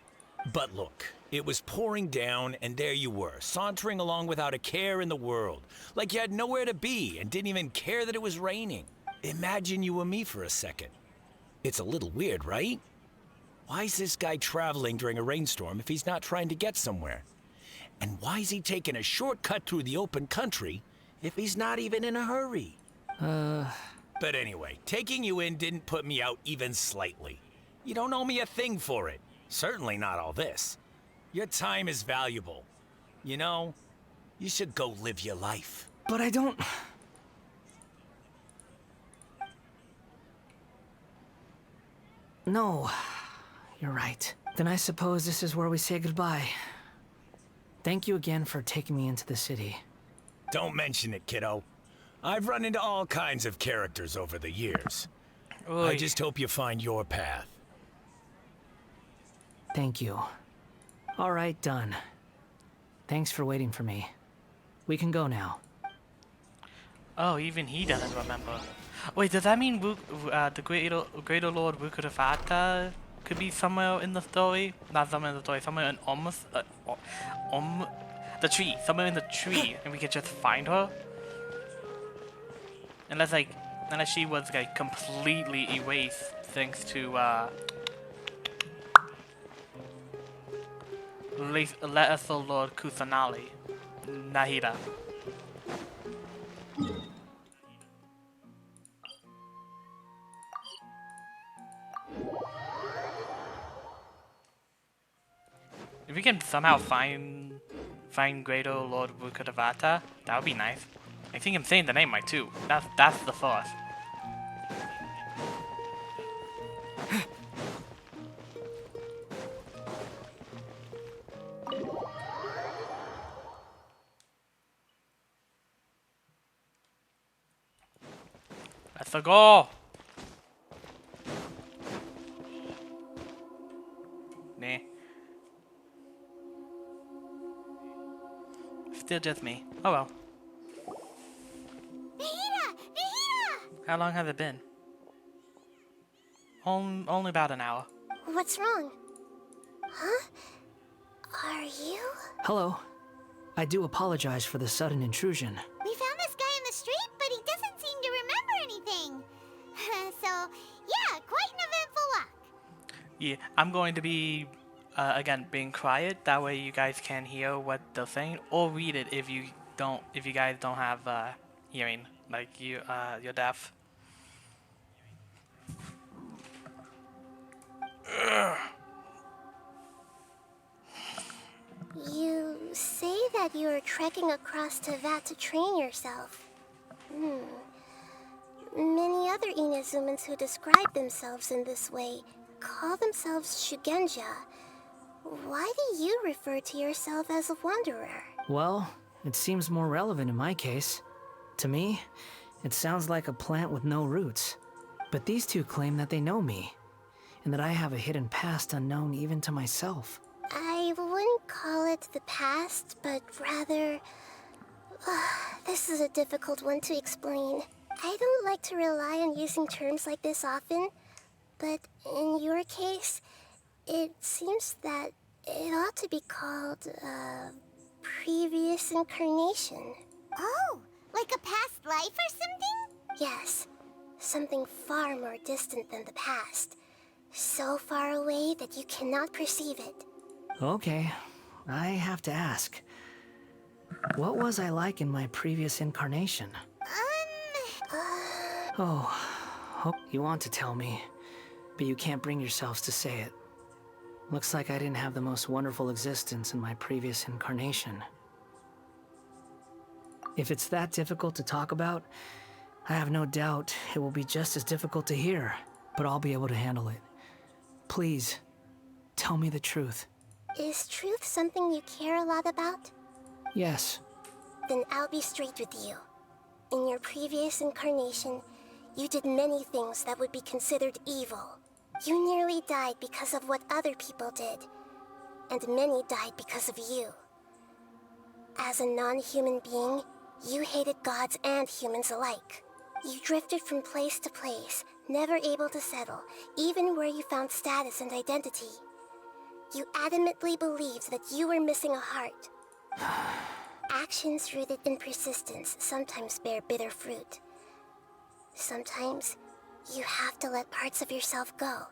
But look, it was pouring down, and there you were, sauntering along without a care in the world, like you had nowhere to be and didn't even care that it was raining. Imagine you were me for a second. It's a little weird, right? Why is this guy traveling during a rainstorm if he's not trying to get somewhere? And why is he taking a shortcut through the open country if he's not even in a hurry? But anyway, taking you in didn't put me out even slightly. You don't owe me a thing for it. Certainly not all this. Your time is valuable. You know, you should go live your life. But I don't... No, you're right. Then I suppose this is where we say goodbye. Thank you again for taking me into the city. Don't mention it, kiddo. I've run into all kinds of characters over the years. Oy. I just hope you find your path. Thank you. All right, done. Thanks for waiting for me. We can go now. Oh, even he doesn't remember. Wait, does that mean the greater Lord Wukurafata could be somewhere in the story? Not somewhere in the story, somewhere in almost the tree, somewhere in the tree, and we could just find her. Unless she was like completely erased thanks to Lesser Lord Kusanali, Nahida. can somehow find Grado Lord Rukadavata, that would be nice. I think I'm saying the name right too. That's the fourth. Let's go. Nah. Still just me. Oh well. Nahida! Nahida! How long has it been? Only about an hour. What's wrong? Huh? Are you? Hello. I do apologize for the sudden intrusion. We found this guy in the street, but he doesn't seem to remember anything. So, yeah, quite an eventful walk. Yeah, I'm going to be, again, being quiet. That way you guys can hear what they're saying, or read it if you guys don't have hearing, like you're deaf. You say that you're trekking across Teyvat to train yourself. Many other Inazumans who describe themselves in this way call themselves Shugenja. Why do you refer to yourself as a wanderer? Well, it seems more relevant in my case. To me, it sounds like a plant with no roots. But these two claim that they know me, and that I have a hidden past unknown even to myself. I wouldn't call it the past, but rather... this is a difficult one to explain. I don't like to rely on using terms like this often, but in your case, it seems that it ought to be called, previous incarnation. Oh, like a past life or something? Yes, something far more distant than the past. So far away that you cannot perceive it. Okay, I have to ask. What was I like in my previous incarnation? Oh, you want to tell me, but you can't bring yourselves to say it. Looks like I didn't have the most wonderful existence in my previous incarnation. If it's that difficult to talk about, I have no doubt it will be just as difficult to hear, but I'll be able to handle it. Please, tell me the truth. Is truth something you care a lot about? Yes. Then I'll be straight with you. In your previous incarnation, you did many things that would be considered evil. You nearly died because of what other people did, and many died because of you. As a non-human being, you hated gods and humans alike. You drifted from place to place, never able to settle, even where you found status and identity. You adamantly believed that you were missing a heart. Actions rooted in persistence sometimes bear bitter fruit. Sometimes, you have to let parts of yourself go,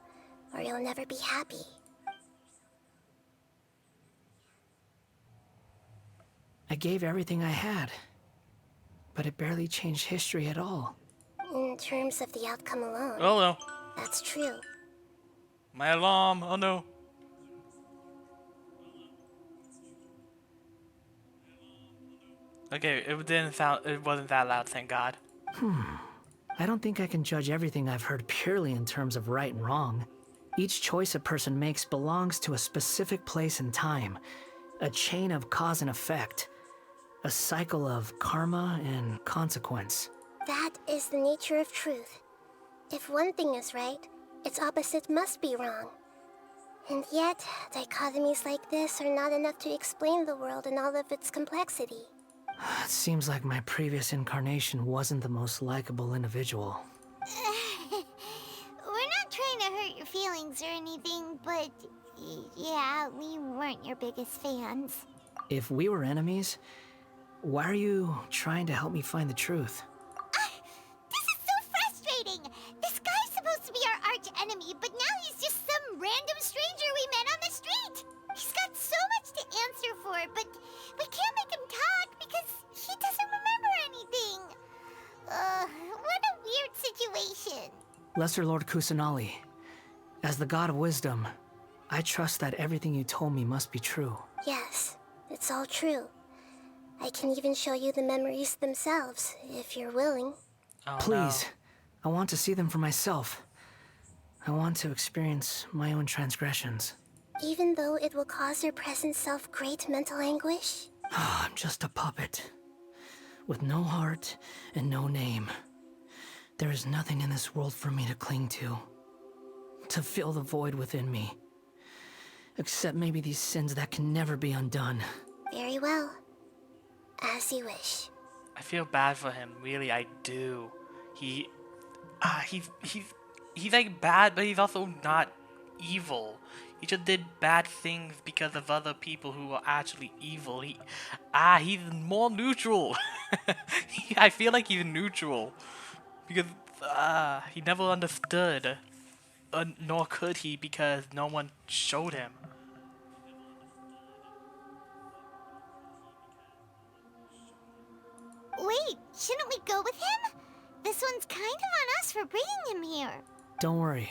or you'll never be happy. I gave everything I had, but it barely changed history at all. In terms of the outcome alone, Oh no. that's true. My alarm. Oh no. Okay, it wasn't that loud, thank God. I don't think I can judge everything I've heard purely in terms of right and wrong. Each choice a person makes belongs to a specific place and time, a chain of cause and effect, a cycle of karma and consequence. That is the nature of truth. If one thing is right, its opposite must be wrong. And yet, dichotomies like this are not enough to explain the world in all of its complexity. It seems like my previous incarnation wasn't the most likable individual. We're not trying to hurt your feelings or anything, but yeah, we weren't your biggest fans. If we were enemies, why are you trying to help me find the truth? This is so frustrating! This guy's supposed to be our arch enemy, but now he's just some random stranger we met on the street! He's got so much to answer for, but we can't make him talk because he doesn't remember anything. What a weird situation. Lesser Lord Kusanali, as the god of wisdom, I trust that everything you told me must be true. Yes, it's all true. I can even show you the memories themselves, if you're willing. Oh Please, I want to see them for myself. I want to experience my own transgressions. Even though it will cause your present self great mental anguish? I'm just a puppet. With no heart and no name. There is nothing in this world for me to cling to. To fill the void within me. Except maybe these sins that can never be undone. Very well. As you wish. I feel bad for him. Really, I do. He's like bad, but he's also not evil. He just did bad things because of other people who are actually evil. He's more neutral. I feel like he's neutral because he never understood, nor could he because no one showed him. Wait, shouldn't we go with him? This one's kind of on us for bringing him here. Don't worry.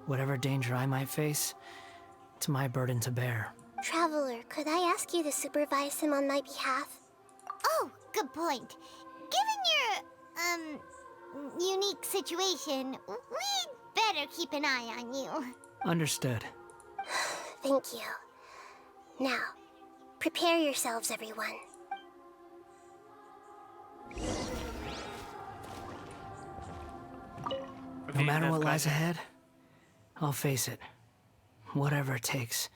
Whatever danger I might face, it's my burden to bear. Traveler, could I ask you to supervise him on my behalf? Oh, good point. Given your, unique situation, we'd better keep an eye on you. Understood. Thank you. Now, prepare yourselves, everyone. No matter what lies ahead, I'll face it. Whatever it takes.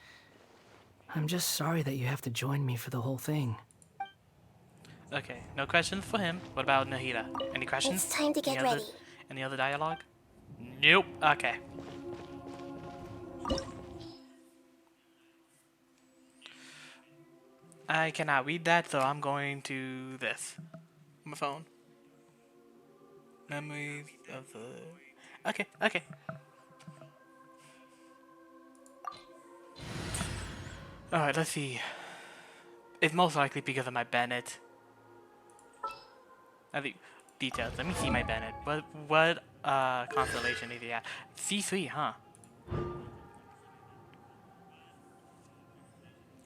I'm just sorry that you have to join me for the whole thing. Okay, no questions for him. What about Nahida? Any questions? It's time to get ready. Any other dialogue? Nope. Okay. I cannot read that, so I'm going to this. My phone. Memories of the... Okay, okay. Alright, let's see. It's most likely because of my Bennett. I think details. Let me see my Bennett. What constellation is he at? C3, huh?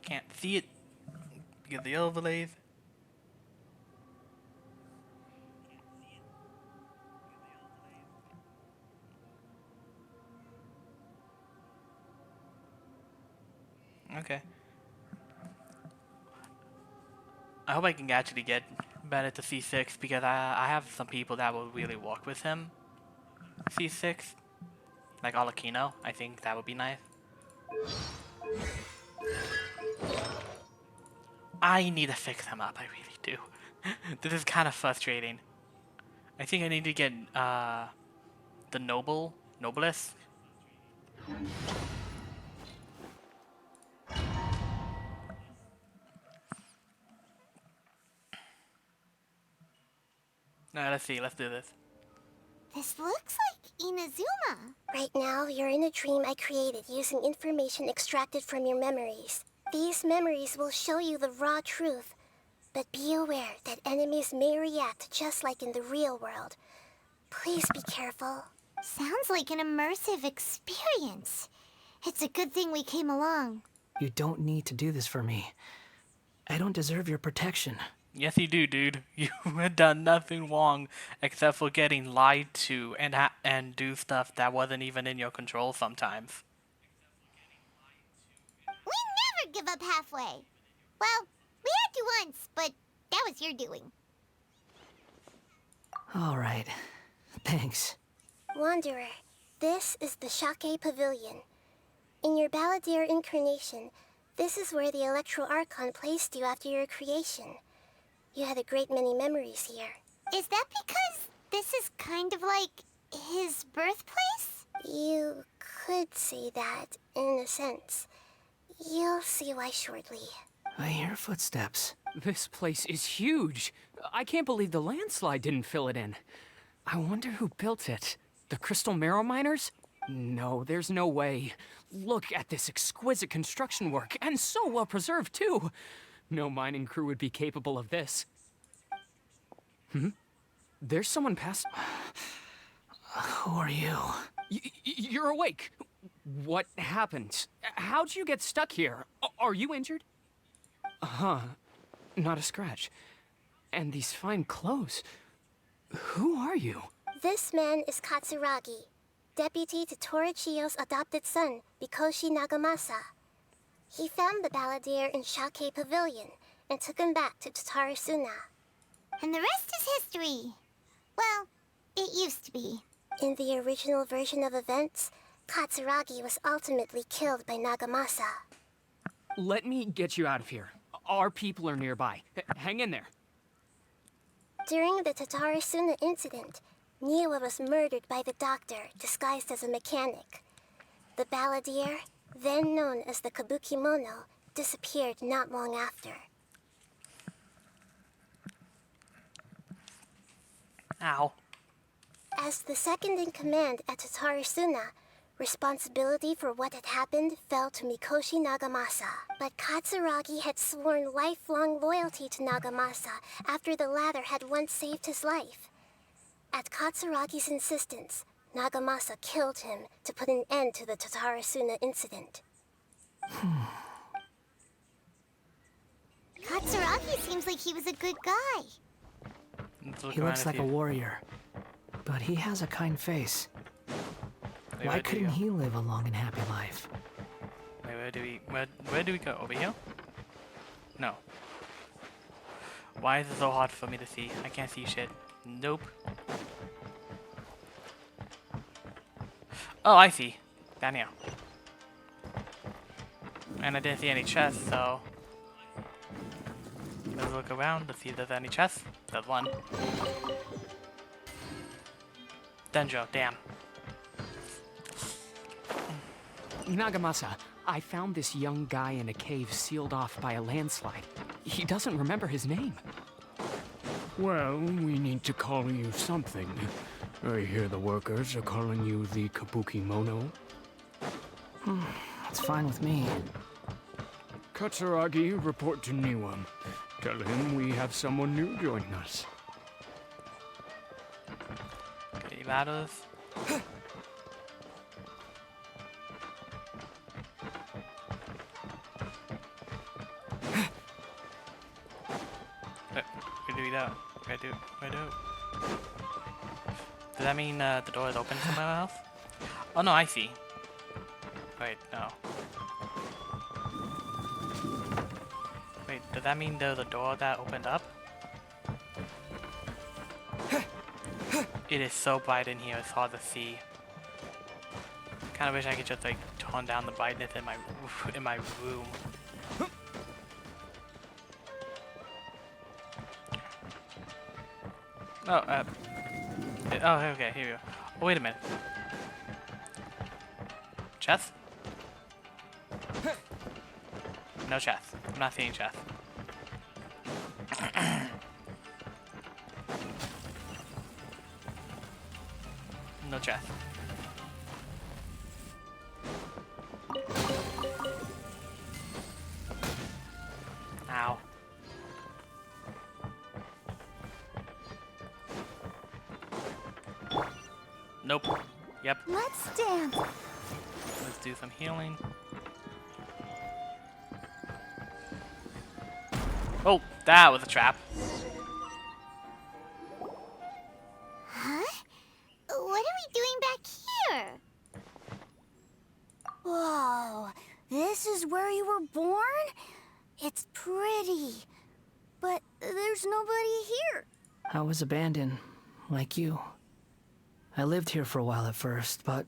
Can't see it because of the overlays. Okay. I hope I can actually get Bennett to C6 because I have some people that will really work with him. C6. Like Alakino. I think that would be nice. I need to fix him up, I really do. This is kind of frustrating. I think I need to get the Noblest. No, let's see, let's do this. This looks like Inazuma. Right now, you're in a dream I created using information extracted from your memories. These memories will show you the raw truth, but be aware that enemies may react just like in the real world. Please be careful. Sounds like an immersive experience. It's a good thing we came along. You don't need to do this for me. I don't deserve your protection. Yes, you do, dude. You had done nothing wrong except for getting lied to and do stuff that wasn't even in your control sometimes. We never give up halfway. Well, we had to once, but that was your doing. All right. Thanks. Wanderer, this is the Shake Pavilion. In your Balladeer incarnation, this is where the Electro Archon placed you after your creation. You had a great many memories here. Is that because this is kind of like his birthplace? You could say that, in a sense. You'll see why shortly. I hear footsteps. This place is huge. I can't believe the landslide didn't fill it in. I wonder who built it. The Crystal Marrow Miners? No, there's no way. Look at this exquisite construction work, and so well preserved, too. No mining crew would be capable of this. There's someone past... Who are you? You're awake. What happened? How'd you get stuck here? Are you injured? Huh. Not a scratch. And these fine clothes. Who are you? This man is Katsuragi, deputy to Torichiyo's adopted son, Mikoshi Nagamasa. He found the balladeer in Shake Pavilion and took him back to Tatarasuna. And the rest is history. Well, it used to be. In the original version of events, Katsuragi was ultimately killed by Nagamasa. Let me get you out of here. Our people are nearby. Hang in there. During the Tatarasuna incident, Niwa was murdered by the doctor disguised as a mechanic. The balladeer, then known as the Kabukimono, disappeared not long after. Ow. As the second in command at Tatarasuna, responsibility for what had happened fell to Mikoshi Nagamasa. But Katsuragi had sworn lifelong loyalty to Nagamasa after the latter had once saved his life. At Katsuragi's insistence, Nagamasa killed him to put an end to the Tatarasuna incident. Katsuragi seems like he was a good guy. He looks like a warrior, but he has a kind face. Wait, Why where do we couldn't go? he live a long and happy life? Wait, where do we go? Over here? No. Why is it so hard for me to see? I can't see shit. Nope. Oh, I see. Down here. And I didn't see any chests, so... Let's look around to see if there's any chests. There's one. Denjo, damn. Nagamasa, I found this young guy in a cave sealed off by a landslide. He doesn't remember his name. Well, we need to call you something. I hear the workers are calling you the Kabukimono. It's fine with me. Katsuragi, report to Niwa. Tell him we have someone new joining us. Okay, ladders. Where do we go? Where do? Does that mean the door is open somewhere else? Oh no, I see. Wait, no. Wait, does that mean there's a door that opened up? It is so bright in here, it's hard to see. Kinda wish I could just like turn down the brightness in my room. Oh, oh, okay, here we go. Oh, wait a minute. Chest? No chest. I'm not seeing chest. No chest. Ow. Nope. Yep. Let's dance. Let's do some healing. Oh, that was a trap. Huh? What are we doing back here? Whoa, this is where you were born? It's pretty, but there's nobody here. I was abandoned, like you. I lived here for a while at first, but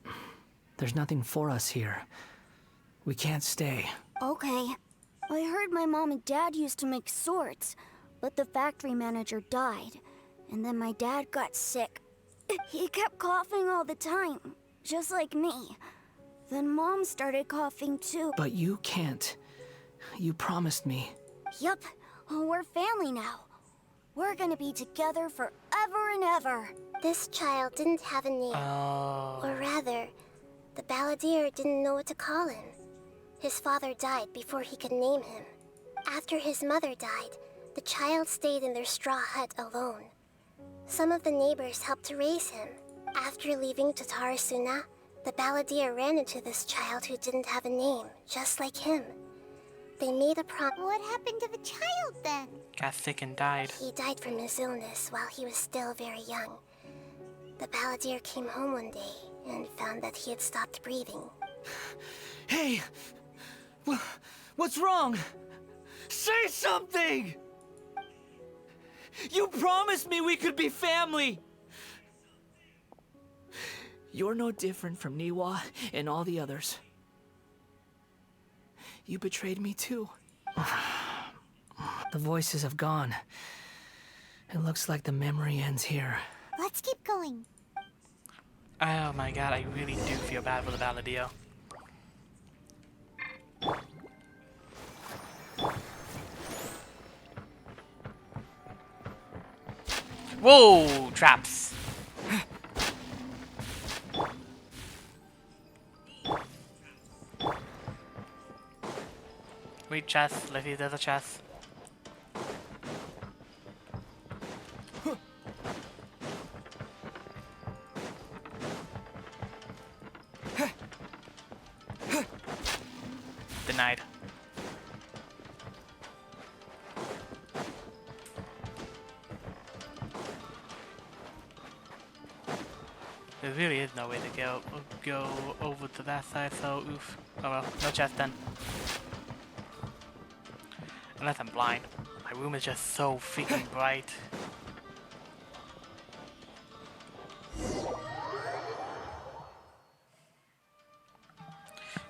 there's nothing for us here. We can't stay. Okay. I heard my mom and dad used to make swords, but the factory manager died. And then my dad got sick. He kept coughing all the time, just like me. Then Mom started coughing too. But you can't. You promised me. Yup, we're family now. We're gonna be together forever and ever. This child didn't have a name. Oh. Or rather, the balladeer didn't know what to call him. His father died before he could name him. After his mother died, the child stayed in their straw hut alone. Some of the neighbors helped to raise him. After leaving Tatarasuna, The balladeer ran into this child who didn't have a name, just like him. They made a promise. What happened to the child then? Got sick and died. He died from his illness while he was still very young. The balladeer came home one day and found that he had stopped breathing. Hey! What's wrong? Say something! You promised me we could be family! You're no different from Niwa and all the others. You betrayed me too. The voices have gone. It looks like the memory ends here. Let's keep going. Oh my god, I really do feel bad for the balladeer. Whoa! Traps! Wait, chest. Let's see if there's a chest. Denied. There really is no way to go over to that side, so oof. Oh well, no chest then. Unless I'm blind. My room is just so freaking bright.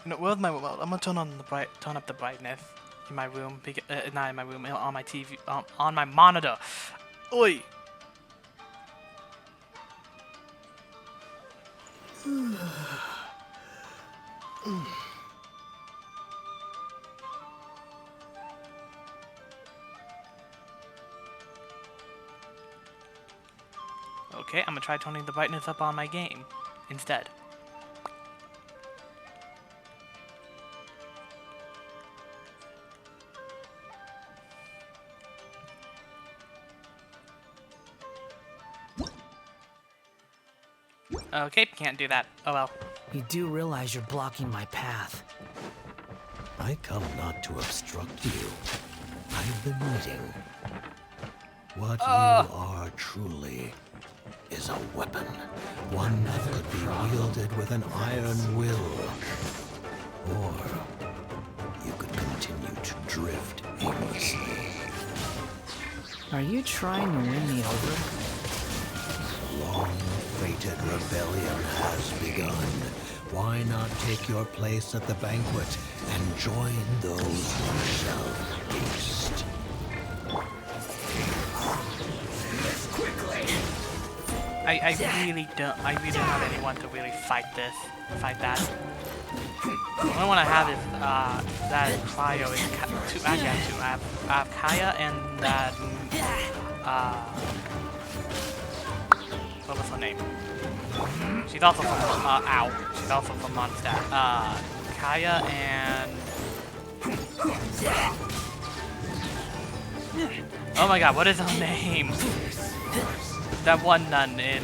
You know, where's my remote? I'm gonna turn up the brightness in my room. Not in my room, on my TV, on my monitor. Oi! Okay, I'm gonna try turning the brightness up on my game instead. Okay, can't do that. Oh well. You do realize you're blocking my path. I come not to obstruct you. I've been waiting. What you are truly is a weapon. One that could be wielded with an iron will. Or you could continue to drift aimlessly. Are you trying to win me over? Long-fated rebellion has begun. Why not take your place at the banquet and join those who shall feast? I really don't have anyone to really fight that. The only one I have is that is Cryo is actually I have two. I have Kaya and that what was her name? She's also from she's also from Mondstadt. Kaya and oh my god, what is her name? That one nun in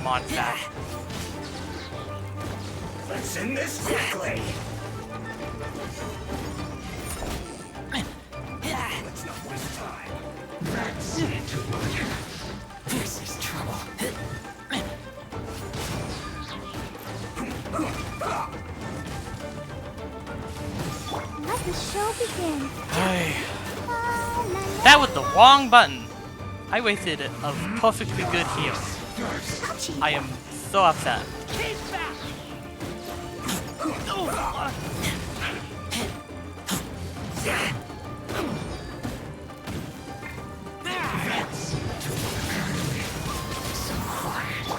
Mondstadt. Let's end this quickly. Let's not waste time. That's too much. This is trouble. Let the show begin. Hey. That was the wrong button. I wasted a perfectly good heal. I am so upset.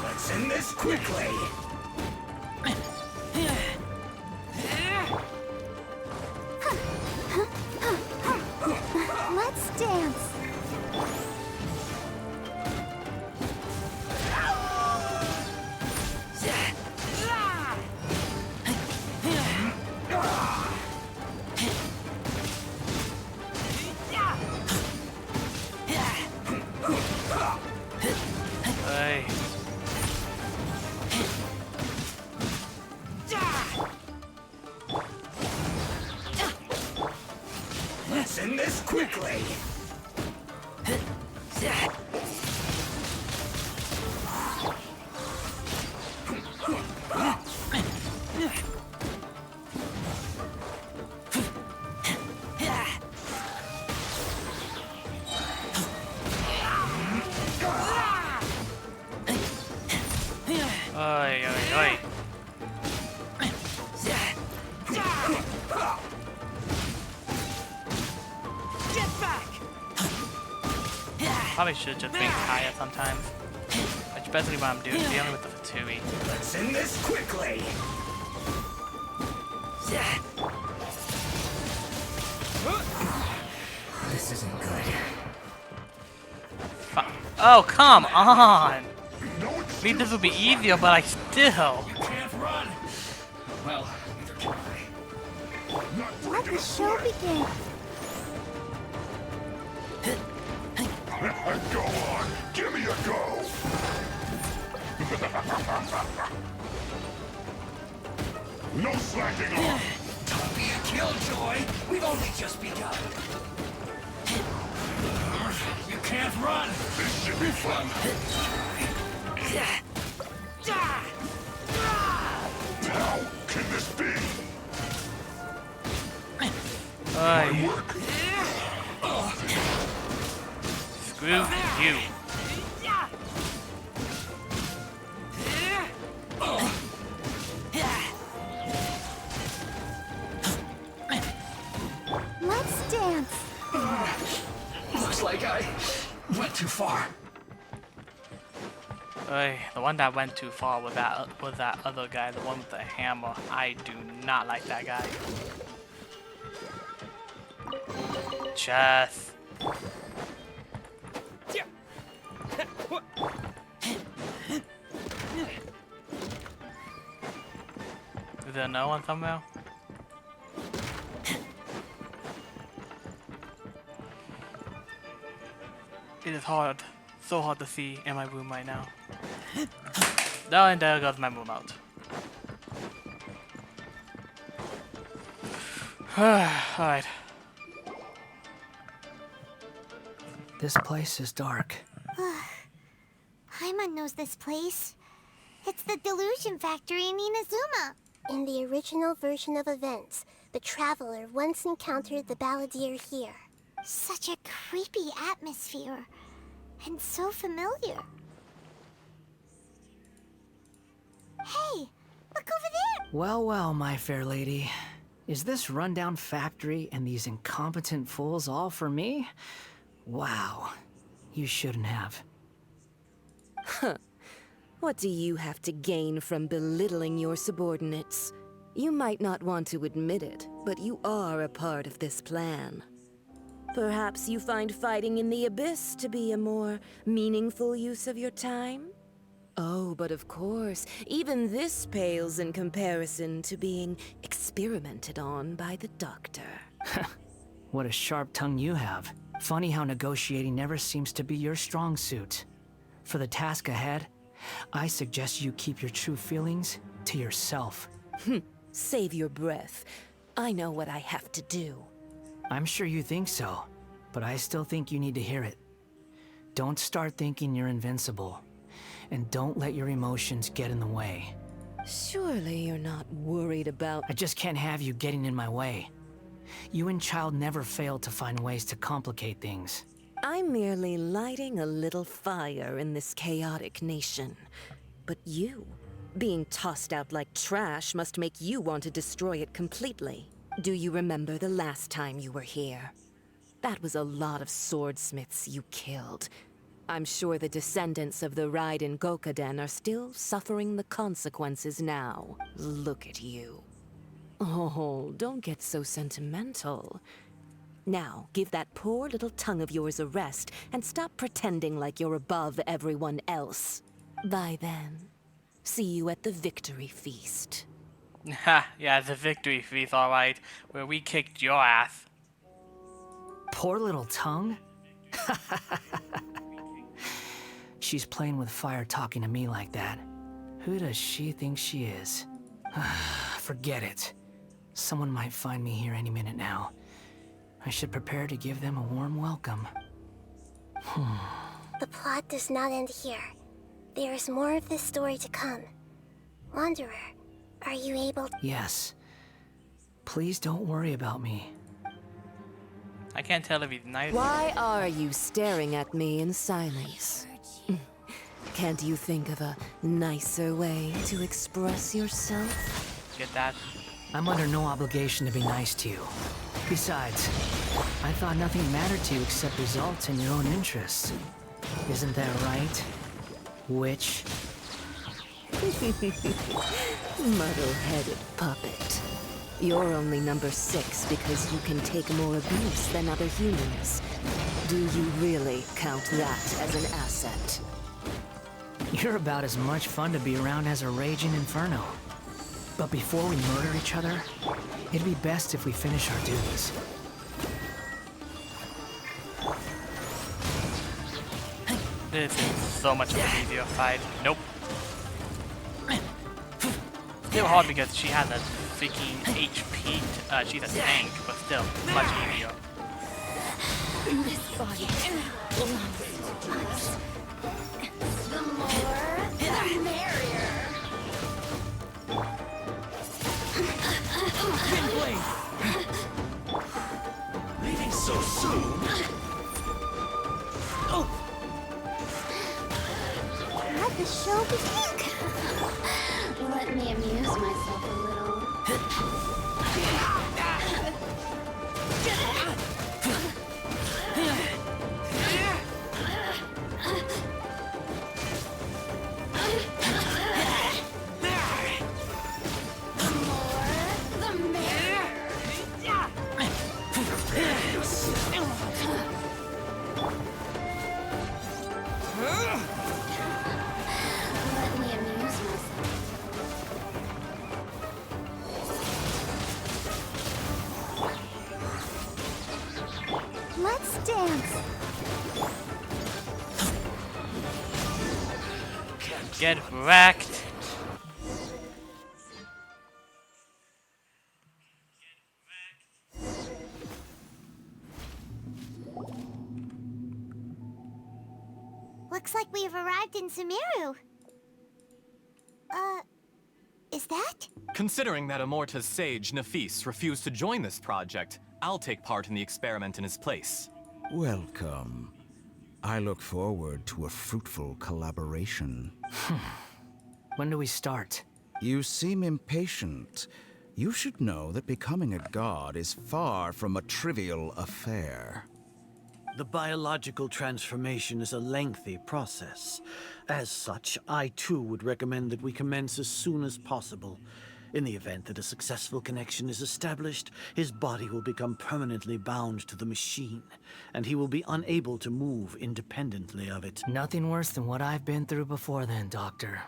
Let's end this quickly. Let's dance. Hey. Oi, oi, oi. Get back! Probably should just think higher sometimes. Which basically what I'm doing, dealing with the Fatui. Let's end this quickly. This isn't good. Oh, come on! I mean, this would be easier, but I still. You can't run. Well, neither can I. Let the show begin. Go on, give me a go. No slacking off. Don't be a killjoy. We've only just begun. You can't run. This should be fun. How can this be? Oi. Work. Screw you. Let's dance. Looks like I went too far. Oi, the one that went too far was that other guy, the one with the hammer. I do not like that guy. Chess. Is there no one somewhere? It is hard, so hard to see in my room right now. Oh, and there goes my room out. Alright. This place is dark. Paimon knows this place. It's the Delusion Factory in Inazuma. In the original version of events, the Traveler once encountered the Balladeer here. Such a creepy atmosphere. And so familiar. Hey, look over there! Well, well, my fair lady. Is this rundown factory and these incompetent fools all for me? Wow. You shouldn't have. Huh. What do you have to gain from belittling your subordinates? You might not want to admit it, but you are a part of this plan. Perhaps you find fighting in the Abyss to be a more meaningful use of your time? Oh, but of course, even this pales in comparison to being experimented on by the Doctor. What a sharp tongue you have. Funny how negotiating never seems to be your strong suit. For the task ahead, I suggest you keep your true feelings to yourself. Save your breath. I know what I have to do. I'm sure you think so, but I still think you need to hear it. Don't start thinking you're invincible, and don't let your emotions get in the way. Surely you're not worried about... I just can't have you getting in my way. You and Child never fail to find ways to complicate things. I'm merely lighting a little fire in this chaotic nation. But you, being tossed out like trash, must make you want to destroy it completely. Do you remember the last time you were here? That was a lot of swordsmiths you killed. I'm sure the descendants of the Raiden Gokaden are still suffering the consequences now. Look at you. Oh, don't get so sentimental. Now, give that poor little tongue of yours a rest and stop pretending like you're above everyone else. Bye then. See you at the victory feast. Ha, yeah, the victory feast, alright, where we kicked your ass. Poor little tongue? She's playing with fire talking to me like that. Who does she think she is? Forget it. Someone might find me here any minute now. I should prepare to give them a warm welcome. The plot does not end here. There is more of this story to come. Wanderer, are you able to... Yes. Please don't worry about me. I can't tell if he's nice. Why are you staring at me in silence? Can't you think of a nicer way to express yourself? Get that? I'm under no obligation to be nice to you. Besides, I thought nothing mattered to you except results and your own interests. Isn't that right, witch? Muddle-headed puppet. You're only number 6 because you can take more abuse than other humans. Do you really count that as an asset? You're about as much fun to be around as a raging inferno. But before we murder each other, it'd be best if we finish our duties. This is so much of an easier fight. Nope. Still hard because she has a freaking HP. She's a tank, but still much easier. This body will not us. The more, the merrier. Leaving so soon? Let the show begin. Let me amuse myself a little. Let me amuse myself. Let's dance. Get wrecked. Looks like we've arrived in Sumeru. Is that? Considering that Amorta's sage, Nafis, refused to join this project, I'll take part in the experiment in his place. Welcome. I look forward to a fruitful collaboration. When do we start? You seem impatient. You should know that becoming a god is far from a trivial affair. The biological transformation is a lengthy process. As such, I too would recommend that we commence as soon as possible. In the event that a successful connection is established, his body will become permanently bound to the machine, and he will be unable to move independently of it. Nothing worse than what I've been through before then, Doctor.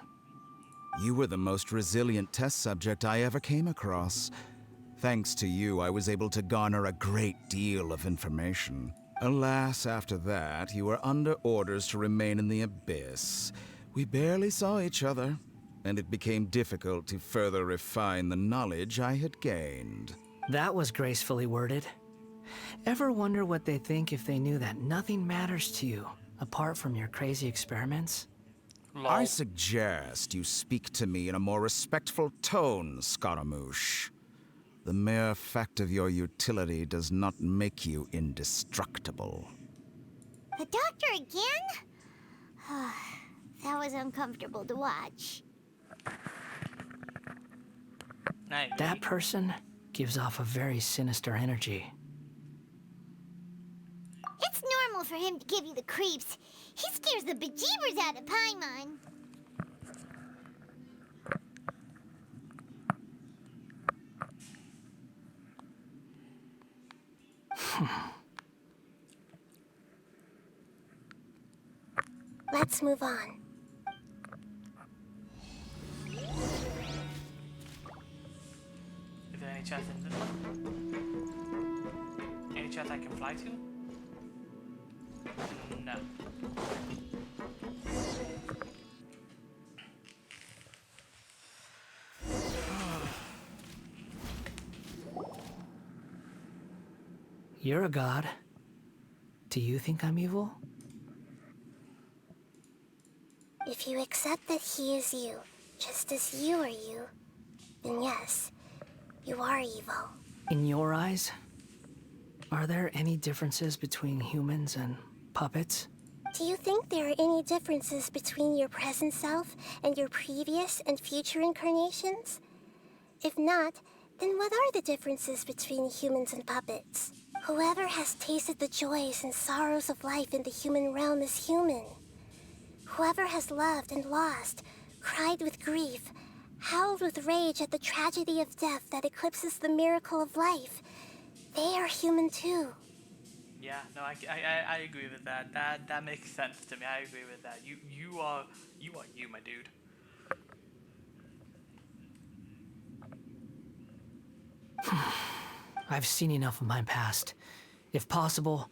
You were the most resilient test subject I ever came across. Thanks to you, I was able to garner a great deal of information. Alas, after that, you were under orders to remain in the abyss. We barely saw each other, and it became difficult to further refine the knowledge I had gained. That was gracefully worded. Ever wonder what they think if they knew that nothing matters to you, apart from your crazy experiments? I suggest you speak to me in a more respectful tone, Scaramouche. The mere fact of your utility does not make you indestructible. The doctor again? That was uncomfortable to watch. That person gives off a very sinister energy. It's normal for him to give you the creeps. He scares the bejeebers out of Paimon. Let's move on. Is there any chance in this one? Any chance I can fly to? No. You're a god. Do you think I'm evil? If you accept that he is you, just as you are you, then yes, you are evil. In your eyes, are there any differences between humans and puppets? Do you think there are any differences between your present self and your previous and future incarnations? If not, then what are the differences between humans and puppets? Whoever has tasted the joys and sorrows of life in the human realm is human. Whoever has loved and lost, cried with grief, howled with rage at the tragedy of death that eclipses the miracle of life, they are human too. Yeah, no, I agree with that. That makes sense to me. I agree with that. You are you, my dude. I've seen enough of my past. If possible,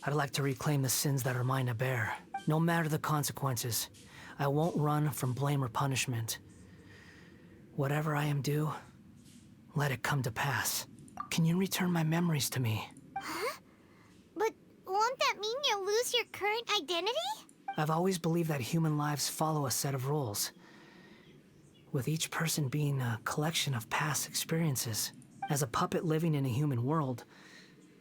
I'd like to reclaim the sins that are mine to bear. No matter the consequences, I won't run from blame or punishment. Whatever I am due, let it come to pass. Can you return my memories to me? Huh? But won't that mean you'll lose your current identity? I've always believed that human lives follow a set of rules, with each person being a collection of past experiences. As a puppet living in a human world,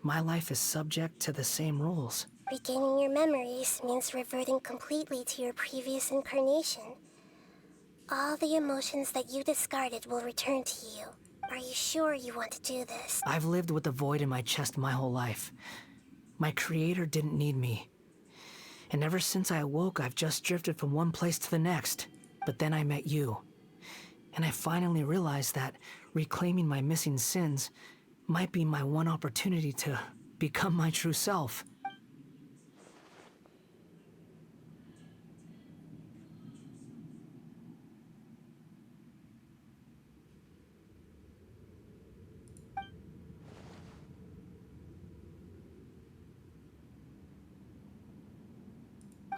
my life is subject to the same rules. Regaining your memories means reverting completely to your previous incarnation. All the emotions that you discarded will return to you. Are you sure you want to do this? I've lived with the void in my chest my whole life. My creator didn't need me. And ever since I awoke, I've just drifted from one place to the next. But then I met you. And I finally realized that reclaiming my missing sins might be my one opportunity to become my true self.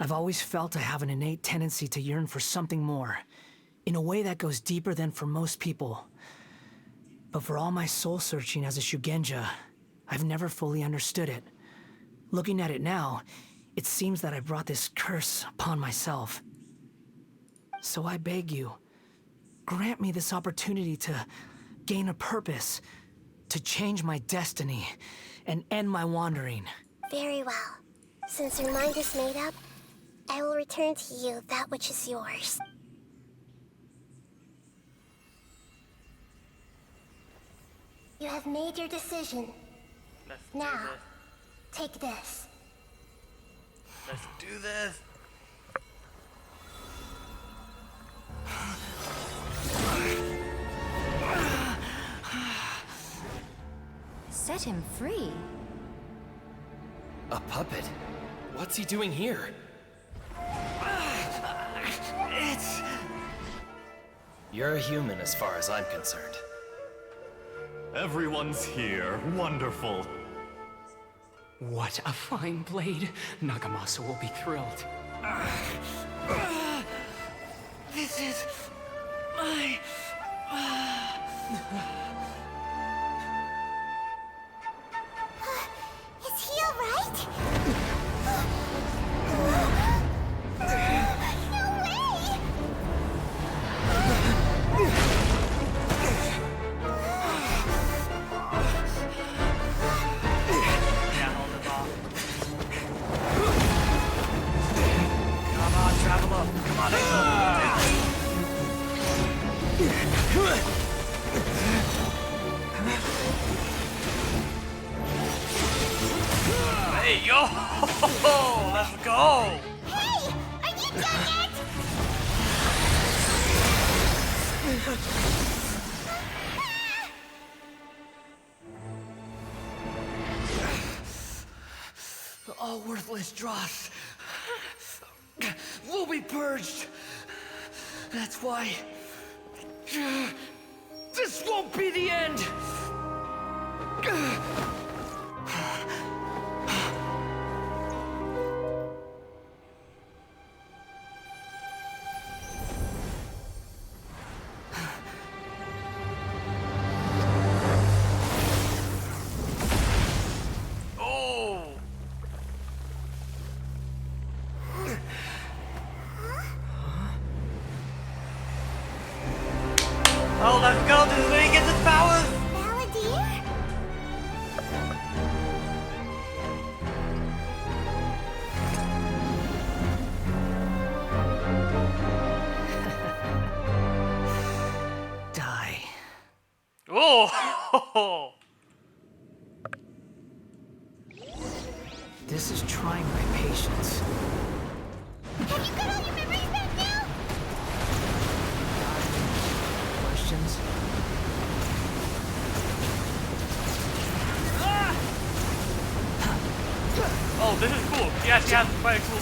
I've always felt I have an innate tendency to yearn for something more, in a way that goes deeper than for most people. But for all my soul-searching as a Shugenja, I've never fully understood it. Looking at it now, it seems that I brought this curse upon myself. So I beg you, grant me this opportunity to gain a purpose, to change my destiny, and end my wandering. Very well. Since your mind is made up, I will return to you that which is yours. You have made your decision. Now, take this. Let's do this. Set him free? A puppet? What's he doing here? You're a human as far as I'm concerned. Everyone's here. Wonderful. What a fine blade. Nagamasa will be thrilled. This is my... Is he alright? No way! Yeah, hold it off. Come on, travel up. Come on, Hey, yo! Let's go! Hey! Are you done yet? All worthless dross will be purged. That's why this won't be the end. Oh, let's go! This is where he gets his powers! Balladeer? Oh! This is trying my patience. Have you got all your memories back now? Questions? Oh, this is cool. He actually has quite a cool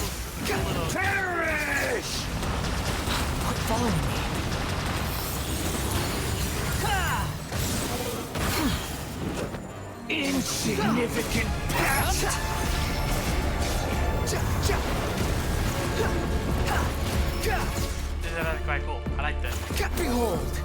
little... Perish! Quit following me. Insignificant pest! This is actually quite cool. I like this. Behold!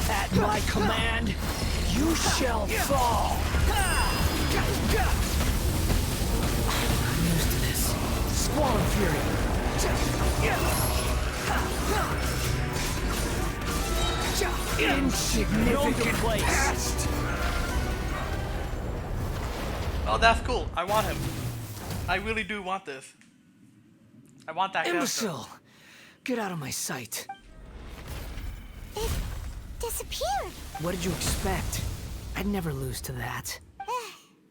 At my command, you shall fall! I'm used to this. Squall and fury. Insignificant pest! Oh, that's cool. I want him. I really do want this. I want that character. Imbecile! Get out of my sight. It disappeared. What did you expect? I'd never lose to that.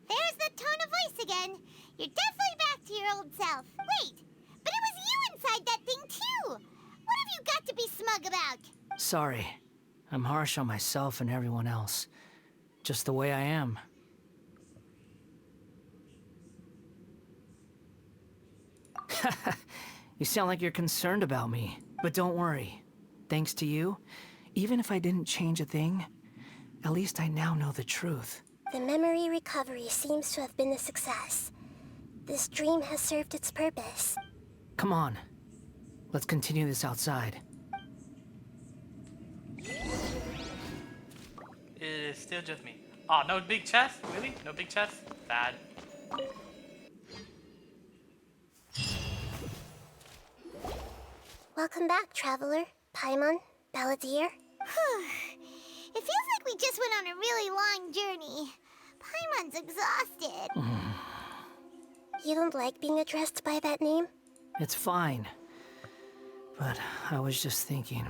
There's the tone of voice again. You're definitely back to your old self. Wait, but it was you inside that thing too. What have you got to be smug about? Sorry. I'm harsh on myself and everyone else. Just the way I am. You sound like you're concerned about me. But don't worry. Thanks to you, even if I didn't change a thing, at least I now know the truth. The memory recovery seems to have been a success. This dream has served its purpose. Come on. Let's continue this outside. It is still just me. Oh, no big chest? Really? No big chest? Bad. Welcome back, traveler. Paimon, Balladeer. It feels like we just went on a really long journey. Paimon's exhausted. You don't like being addressed by that name? It's fine. But I was just thinking,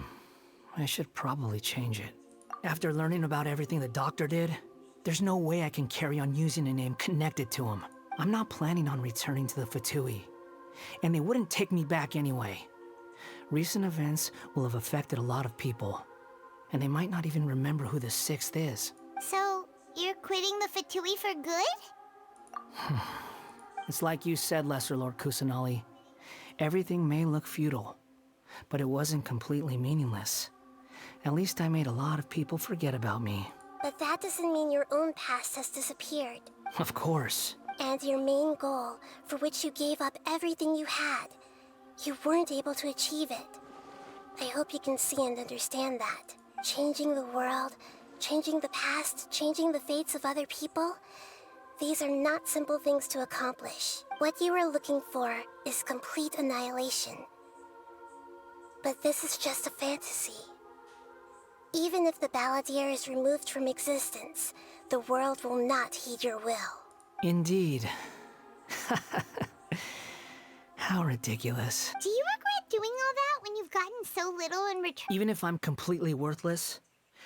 I should probably change it. After learning about everything the doctor did, there's no way I can carry on using a name connected to him. I'm not planning on returning to the Fatui, and they wouldn't take me back anyway. Recent events will have affected a lot of people, and they might not even remember who the Sixth is. So, you're quitting the Fatui for good? It's like you said, Lesser Lord Kusanali. Everything may look futile, but it wasn't completely meaningless. At least I made a lot of people forget about me. But that doesn't mean your own past has disappeared. Of course. And your main goal, for which you gave up everything you had, you weren't able to achieve it. I hope you can see and understand that. Changing the world, changing the past, changing the fates of other people, these are not simple things to accomplish. What you are looking for is complete annihilation. But this is just a fantasy. Even if the Balladeer is removed from existence, the world will not heed your will. Indeed. How ridiculous. Do you regret doing all that when you've gotten so little in return? Even if I'm completely worthless,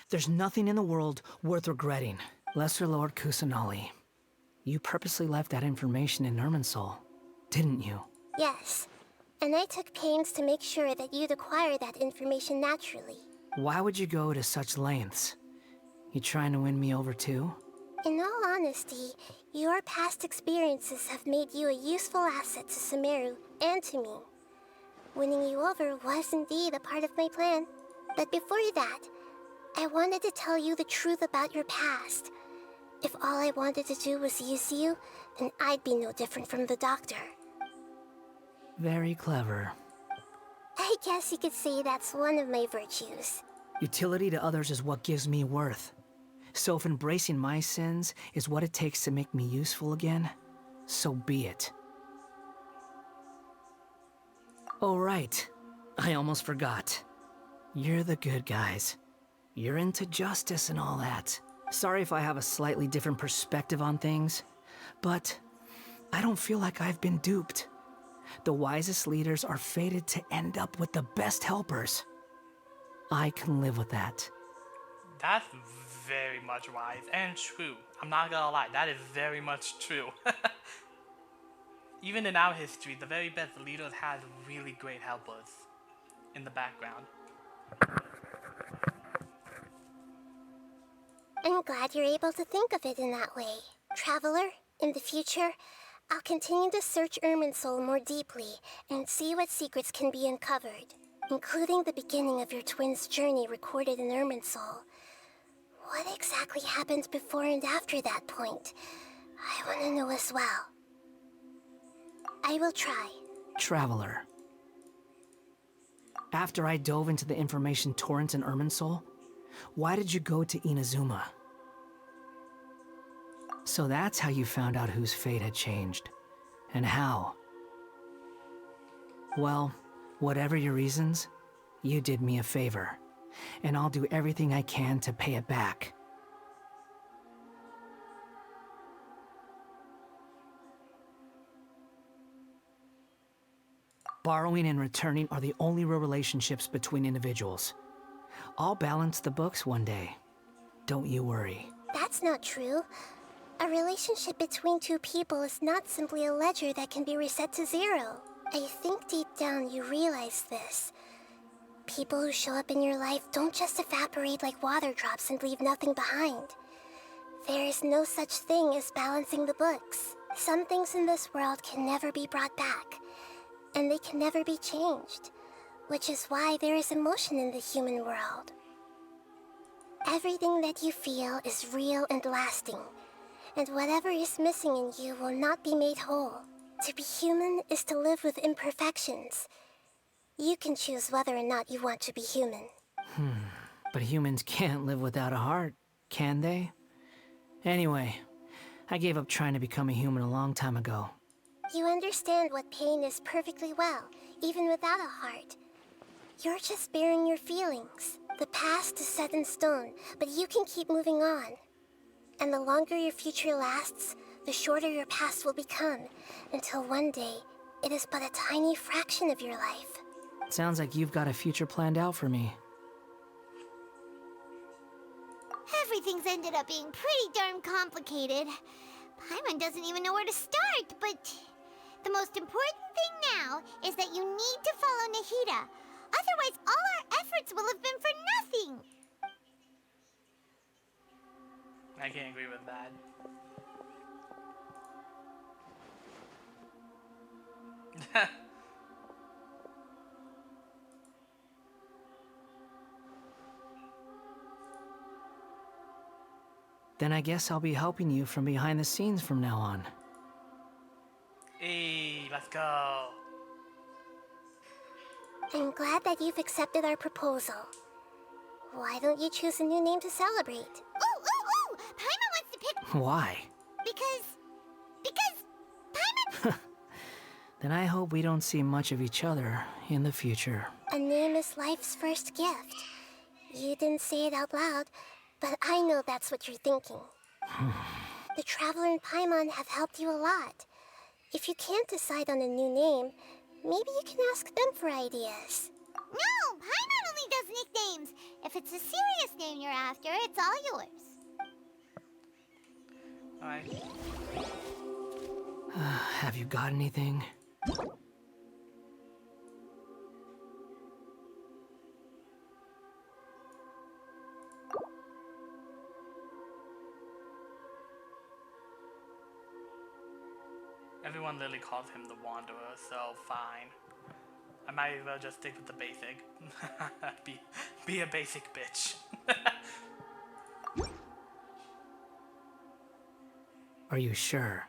there's nothing in the world worth regretting. Lesser Lord Kusanali, you purposely left that information in Irminsul, didn't you? Yes, and I took pains to make sure that you'd acquire that information naturally. Why would you go to such lengths? You trying to win me over too? In all honesty, your past experiences have made you a useful asset to Sumeru and to me. Winning you over was indeed a part of my plan. But before that, I wanted to tell you the truth about your past. If all I wanted to do was use you, then I'd be no different from the doctor. Very clever. I guess you could say that's one of my virtues. Utility to others is what gives me worth. So if embracing my sins is what it takes to make me useful again, so be it. Oh right, I almost forgot. You're the good guys. You're into justice and all that. Sorry if I have a slightly different perspective on things, but I don't feel like I've been duped. The wisest leaders are fated to end up with the best helpers. I can live with that. That's very much wise and true. I'm not gonna lie, that is very much true. Even in our history, the very best leaders had really great helpers in the background. I'm glad you're able to think of it in that way. Traveler, in the future, I'll continue to search Irminsul more deeply and see what secrets can be uncovered, including the beginning of your twins' journey recorded in Irminsul. What exactly happened before and after that point? I want to know as well. I will try. Traveler. After I dove into the information torrent in Irminsul, why did you go to Inazuma? So that's how you found out whose fate had changed. And how. Well, whatever your reasons, you did me a favor. And I'll do everything I can to pay it back. Borrowing and returning are the only real relationships between individuals. I'll balance the books one day. Don't you worry. That's not true. A relationship between two people is not simply a ledger that can be reset to zero. I think deep down you realize this. People who show up in your life don't just evaporate like water drops and leave nothing behind. There is no such thing as balancing the books. Some things in this world can never be brought back, and they can never be changed, which is why there is emotion in the human world. Everything that you feel is real and lasting, and whatever is missing in you will not be made whole. To be human is to live with imperfections. You can choose whether or not you want to be human. But humans can't live without a heart, can they? Anyway, I gave up trying to become a human a long time ago. You understand what pain is perfectly well, even without a heart. You're just bearing your feelings. The past is set in stone, but you can keep moving on. And the longer your future lasts, the shorter your past will become, until one day, it is but a tiny fraction of your life. Sounds like you've got a future planned out for me. Everything's ended up being pretty darn complicated. Paimon doesn't even know where to start, but the most important thing now is that you need to follow Nahida. Otherwise, all our efforts will have been for nothing. I can't agree with that. Then I guess I'll be helping you from behind the scenes from now on. Hey, let's go. I'm glad that you've accepted our proposal. Why don't you choose a new name to celebrate? Ooh! Paimon wants to pick... Why? Because Paimon... Then I hope we don't see much of each other in the future. A name is life's first gift. You didn't say it out loud, but I know that's what you're thinking. The Traveler and Paimon have helped you a lot. If you can't decide on a new name, maybe you can ask them for ideas. No! Paimon only does nicknames! If it's a serious name you're after, it's all yours. Alright. Have you got anything? Everyone literally calls him the Wanderer, so fine. I might as well just stick with the basic. be a basic bitch. Are you sure?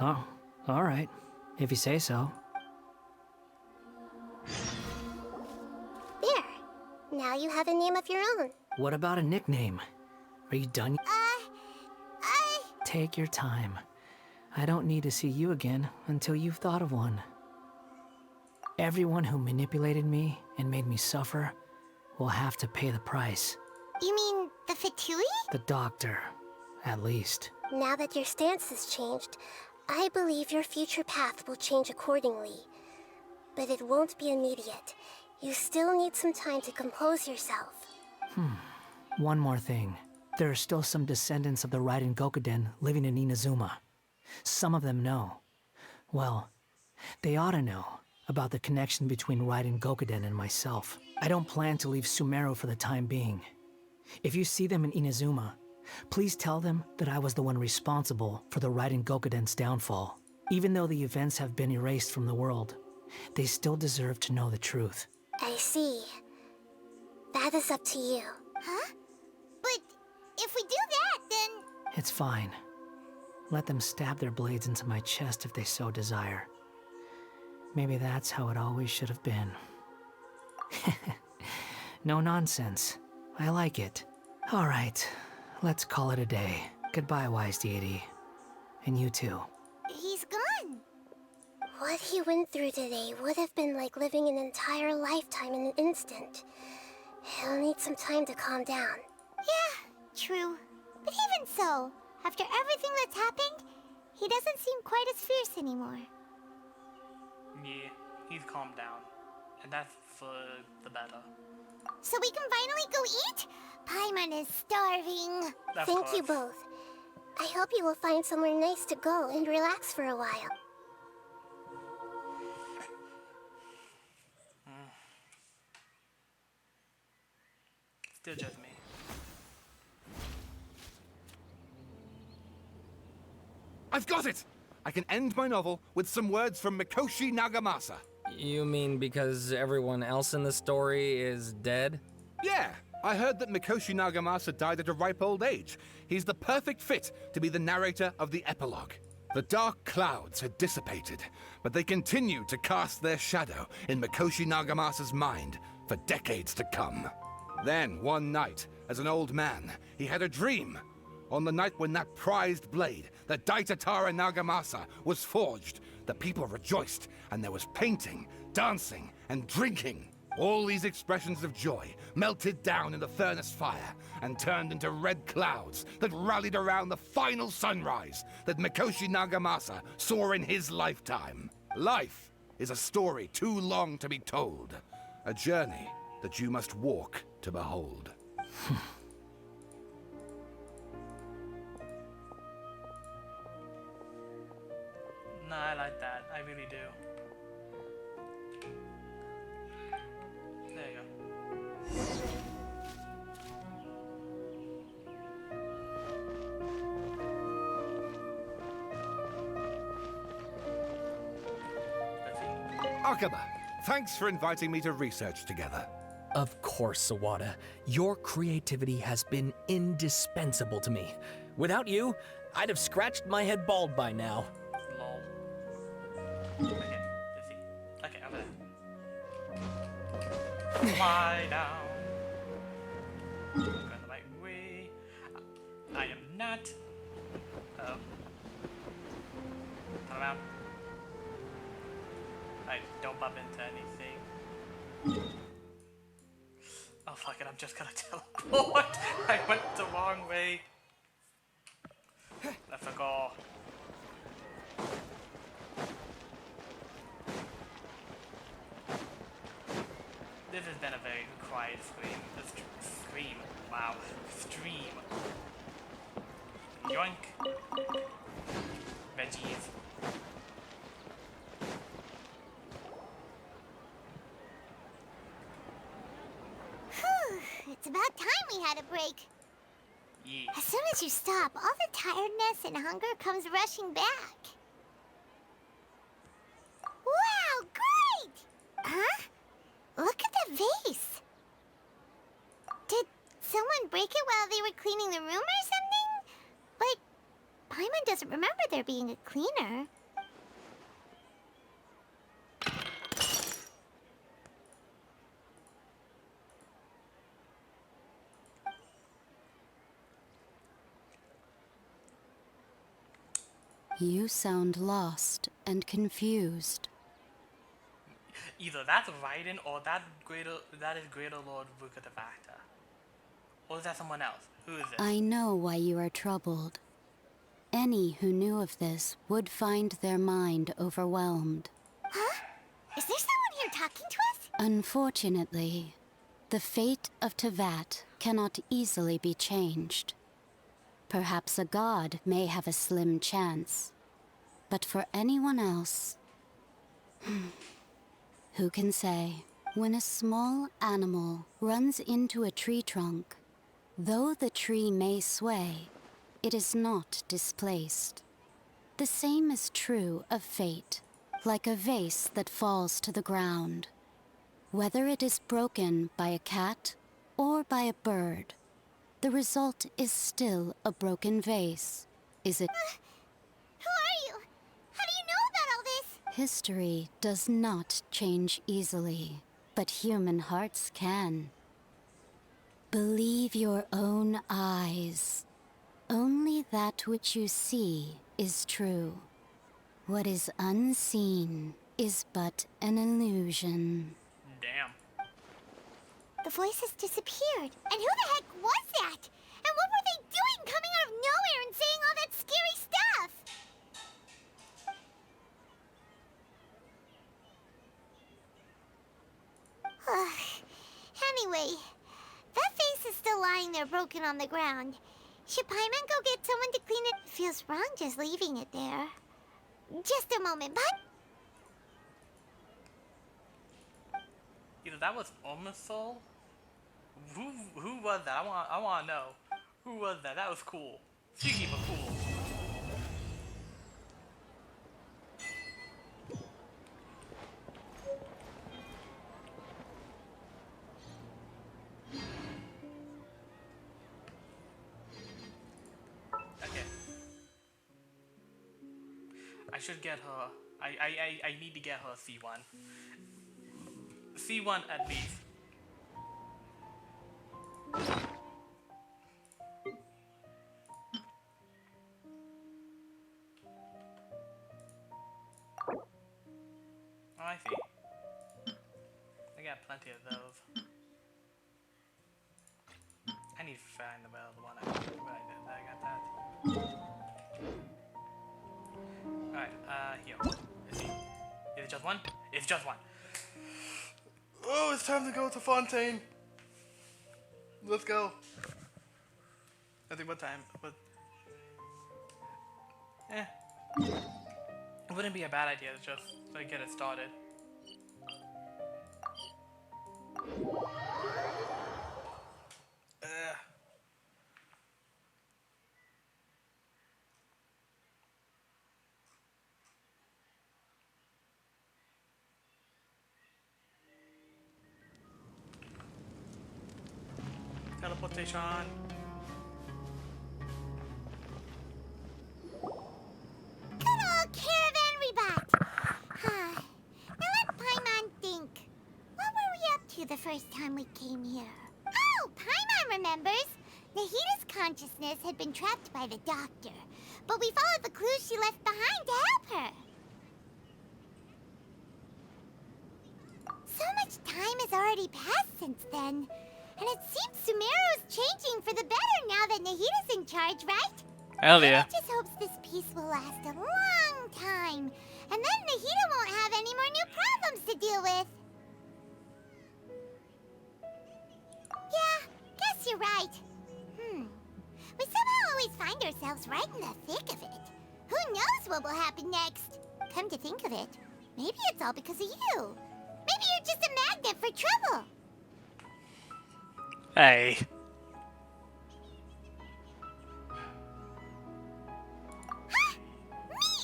Oh, alright. If you say so. There. Now you have a name of your own. What about a nickname? Are you done? Take your time. I don't need to see you again until you've thought of one. Everyone who manipulated me and made me suffer will have to pay the price. You mean the Fatui? The doctor, at least. Now that your stance has changed, I believe your future path will change accordingly. But it won't be immediate. You still need some time to compose yourself. One more thing. There are still some descendants of the Raiden Gokuden living in Inazuma. Some of them know. Well, they ought to know about the connection between Raiden Gokuden and myself. I don't plan to leave Sumeru for the time being. If you see them in Inazuma, please tell them that I was the one responsible for the Raiden Gokuden's downfall. Even though the events have been erased from the world, they still deserve to know the truth. I see. That is up to you. Huh? But if we do that, then... It's fine. Let them stab their blades into my chest if they so desire. Maybe that's how it always should have been. No nonsense. I like it. All right, let's call it a day. Goodbye, wise deity. And you too. He's gone. What he went through today would have been like living an entire lifetime in an instant. He'll need some time to calm down. Yeah, true. But even so, after everything that's happened, he doesn't seem quite as fierce anymore. Yeah, he's calmed down. And that's for the better. So we can finally go eat? Paimon is starving. Thank you both. I hope you will find somewhere nice to go and relax for a while. Still just me. I've got it! I can end my novel with some words from Mikoshi Nagamasa. You mean because everyone else in the story is dead? Yeah, I heard that Mikoshi Nagamasa died at a ripe old age. He's the perfect fit to be the narrator of the epilogue. The dark clouds had dissipated, but they continued to cast their shadow in Mikoshi Nagamasa's mind for decades to come. Then, one night, as an old man, he had a dream. On the night when that prized blade, the Daitatara Nagamasa, was forged, the people rejoiced, and there was painting, dancing, and drinking. All these expressions of joy melted down in the furnace fire and turned into red clouds that rallied around the final sunrise that Mikoshi Nagamasa saw in his lifetime. Life is a story too long to be told, a journey that you must walk to behold. No, I like that. I really do. There you go. Akaba, thanks for inviting me to research together. Of course, Sawada. Your creativity has been indispensable to me. Without you, I'd have scratched my head bald by now. Lol. Okay, let's see. Okay, over there. Lie down. Going the right way. I am not. Oh. Turn around. I don't bump into anything. Oh fuck it, I'm just gonna teleport. I went the wrong way. I forgot. This has been a very quiet scream. Wow. Stream. Yoink. Veggies. It's about time we had a break. Yeah. As soon as you stop, all the tiredness and hunger comes rushing back. Wow, great! Huh? Look at the vase. Did someone break it while they were cleaning the room or something? But Paimon doesn't remember there being a cleaner. You sound lost and confused. Either that's Raiden or that is Greater Lord Vukatavata. Or is that someone else? Who is it? I know why you are troubled. Any who knew of this would find their mind overwhelmed. Huh? Is there someone here talking to us? Unfortunately, the fate of Tevat cannot easily be changed. Perhaps a god may have a slim chance, but for anyone else, who can say? When a small animal runs into a tree trunk, though the tree may sway, it is not displaced. The same is true of fate, like a vase that falls to the ground. Whether it is broken by a cat or by a bird, the result is still a broken vase. Is it? Who are you? How do you know about all this? History does not change easily, but human hearts can. Believe your own eyes. Only that which you see is true. What is unseen is but an illusion. Damn. The voices disappeared. And who the heck was that? And what were they doing coming out of nowhere and saying all that scary stuff? Anyway, that face is still lying there broken on the ground. Should Paimon go get someone to clean it? Feels wrong just leaving it there. Just a moment, bud. Either that was Omasol? Who was that? I want to know. Who was that? That was cool. Speaking of cool. Okay. I should get her. I need to get her C1. C1 at least. Oh, I see. I got plenty of those. I need to find the one I got that. Alright, here. Is it just one? It's just one. Oh, it's time to go to Fontaine. Let's go. I think what time, but it wouldn't be a bad idea to just get it started. Teleportation. Good old caravan rebut. Now let Paimon think. What were we up to the first time we came here? Oh, Paimon remembers. Nahita's consciousness had been trapped by the doctor, but we followed the clues she left behind to help her. So much time has already passed since then. And it seems Sumeru's changing for the better now that Nahita's in charge, right? Hell yeah. I just hopes this peace will last a long time. And then Nahita won't have any more new problems to deal with. Yeah, guess you're right. We somehow always find ourselves right in the thick of it. Who knows what will happen next? Come to think of it, maybe it's all because of you. Maybe you're just a magnet for trouble. Hey. Huh? Me?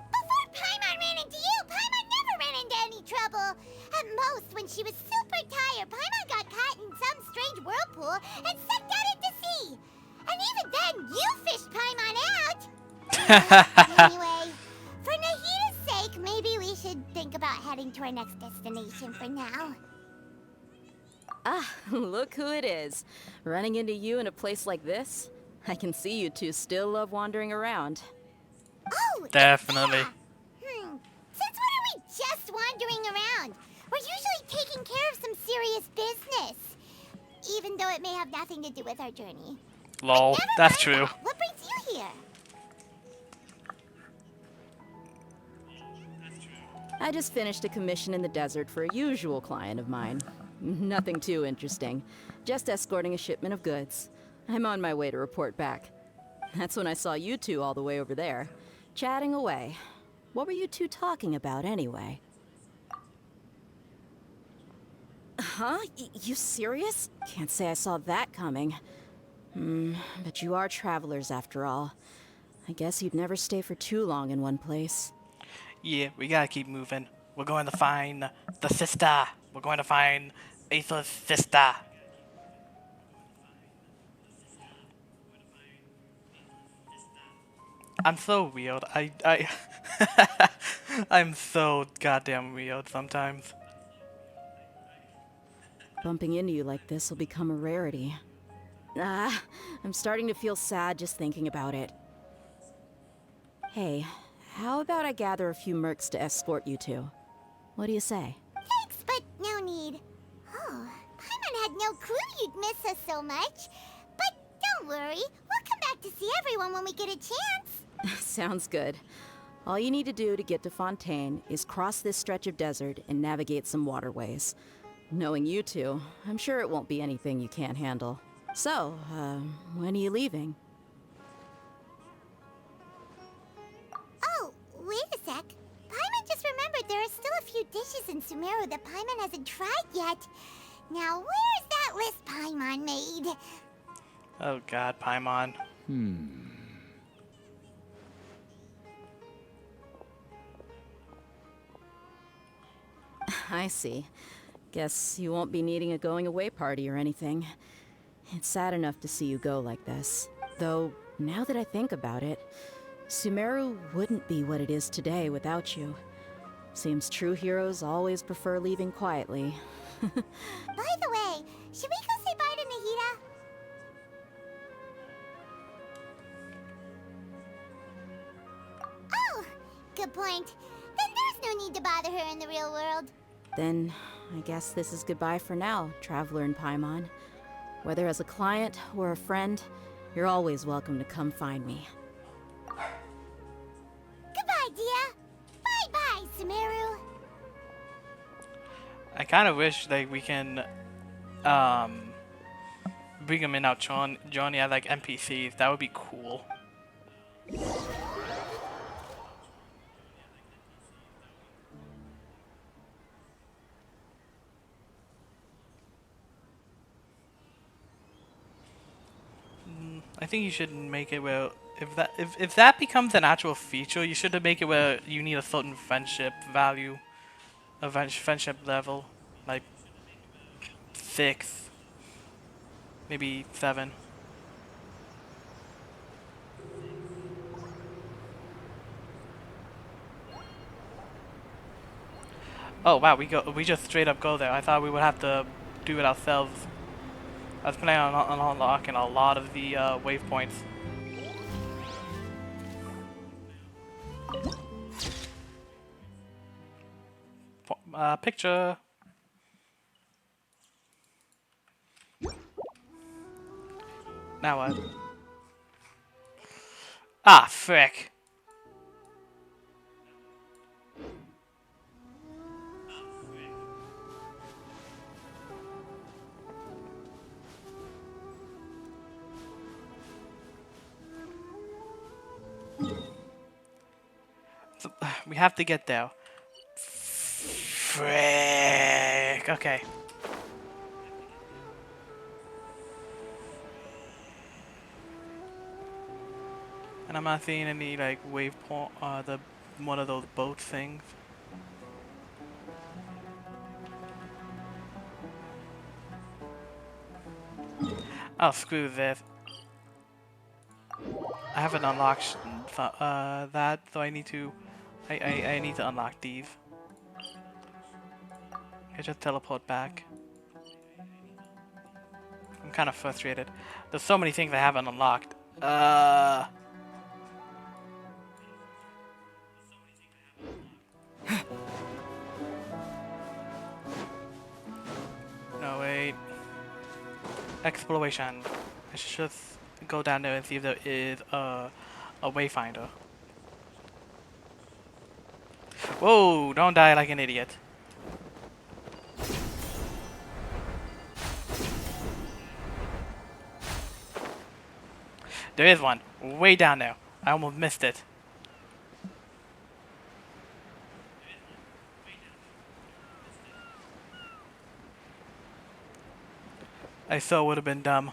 Before Paimon ran into you, Paimon never ran into any trouble. At most, when she was super tired, Paimon got caught in some strange whirlpool and sucked out into sea. And even then, you fished Paimon out. Anyway, for Nahita's sake, maybe we should think about heading to our next destination for now. Ah, look who it is. Running into you in a place like this? I can see you two still love wandering around. Oh, definitely. Since when are we just wandering around? We're usually taking care of some serious business. Even though it may have nothing to do with our journey. Lol, that's true. What brings you here? I just finished a commission in the desert for a usual client of mine. Nothing too interesting. Just escorting a shipment of goods. I'm on my way to report back. That's when I saw you two all the way over there, chatting away. What were you two talking about anyway? Huh? You serious? Can't say I saw that coming. But you are travelers after all. I guess you'd never stay for too long in one place. Yeah, we gotta keep moving. We're going to find the sister. We're going to find Aether's sister. I'm so weird. I'm so goddamn weird sometimes. Bumping into you like this will become a rarity. I'm starting to feel sad just thinking about it. Hey, how about I gather a few mercs to escort you two? What do you say? Thanks, but no need. Oh, Paimon had no clue you'd miss us so much. But don't worry, we'll come back to see everyone when we get a chance. Sounds good. All you need to do to get to Fontaine is cross this stretch of desert and navigate some waterways. Knowing you two, I'm sure it won't be anything you can't handle. So, when are you leaving? Oh, wait a sec. Paimon just remembered there are still a few dishes in Sumeru that Paimon hasn't tried yet. Now, where's that list Paimon made? Oh god, Paimon. I see. Guess you won't be needing a going-away party or anything. It's sad enough to see you go like this. Though, now that I think about it, Sumeru wouldn't be what it is today without you. Seems true heroes always prefer leaving quietly. By the way, should we go say bye to Nahida? Oh, good point. Then there's no need to bother her in the real world. Then, I guess this is goodbye for now, Traveler in Paimon. Whether as a client or a friend, you're always welcome to come find me. Goodbye, Dia. Bye-bye, Sumeru. I kind of wish like we can bring them in our journey as like NPCs. That would be cool. I think you should make it where if that becomes an actual feature, you should make it where you need a certain friendship value, a friendship level, like 6, maybe 7. Oh wow, we just straight up go there. I thought we would have to do it ourselves. I was planning on unlocking a lot of the waypoints. Picture. Now what? Ah, frick. So, we have to get there. Frick. Okay. And I'm not seeing any like waypoint, one of those boat things. Oh, screw this. I haven't unlocked that, so I need to unlock these. I just teleport back. I'm kind of frustrated. There's so many things I haven't unlocked. No, wait. Exploration. I should just go down there and see if there is a wayfinder. Whoa, don't die like an idiot. There is one, way down there. I almost missed it. I so would have been dumb.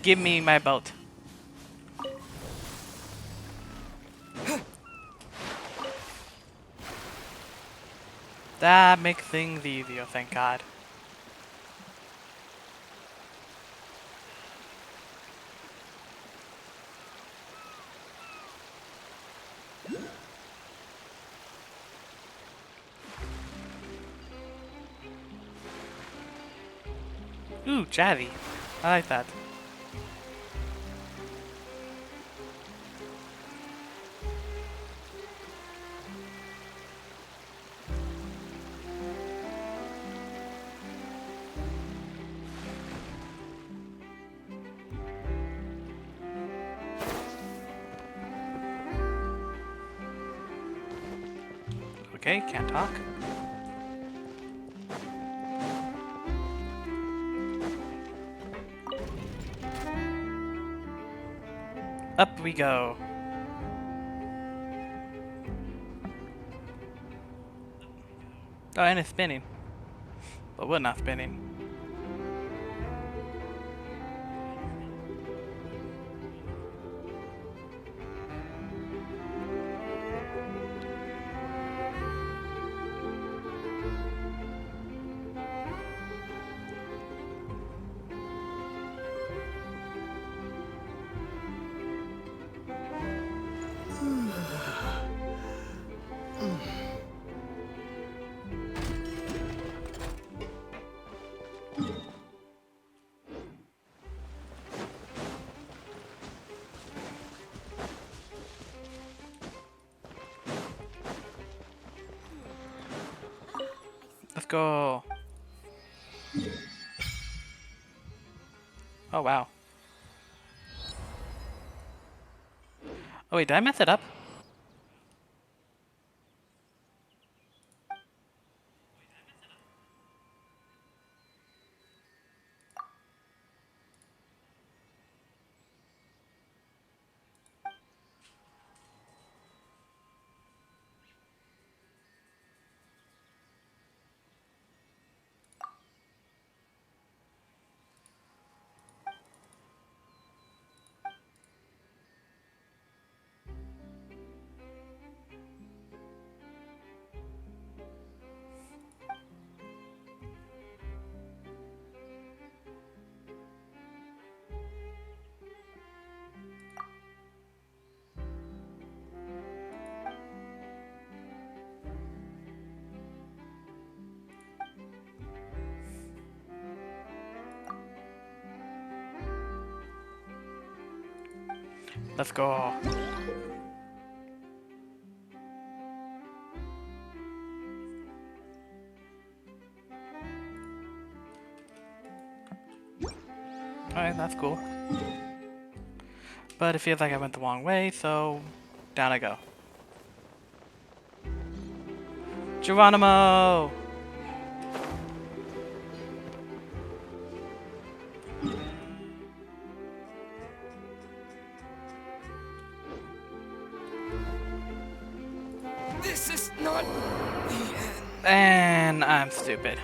Give me my boat. That makes things easier, thank God. Ooh, jazzy. I like that. Okay, can't talk. Up we go. Oh, and it's spinning. But we're not spinning. Let's go. Oh, wow. Oh, wait, did I mess it up? Let's go. Alright, that's cool. But it feels like I went the wrong way, so down I go. Geronimo! This is not the end. And I'm stupid.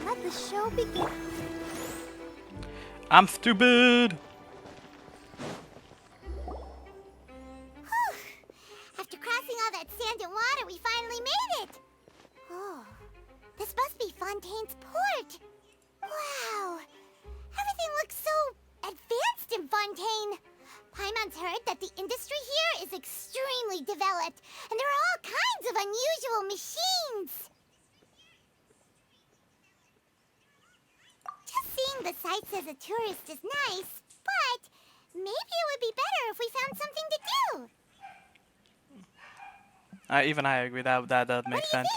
Let the show begin. I'm stupid! After crossing all that sand and water, we finally made it! Oh, this must be Fontaine's port. Wow, everything looks so advanced in Fontaine. Paimon's heard that the industry here is extremely developed, and there are all kinds of unusual machines. Just seeing the sights as a tourist is nice, but maybe it would be better if we found something to do. Even I agree that does make sense.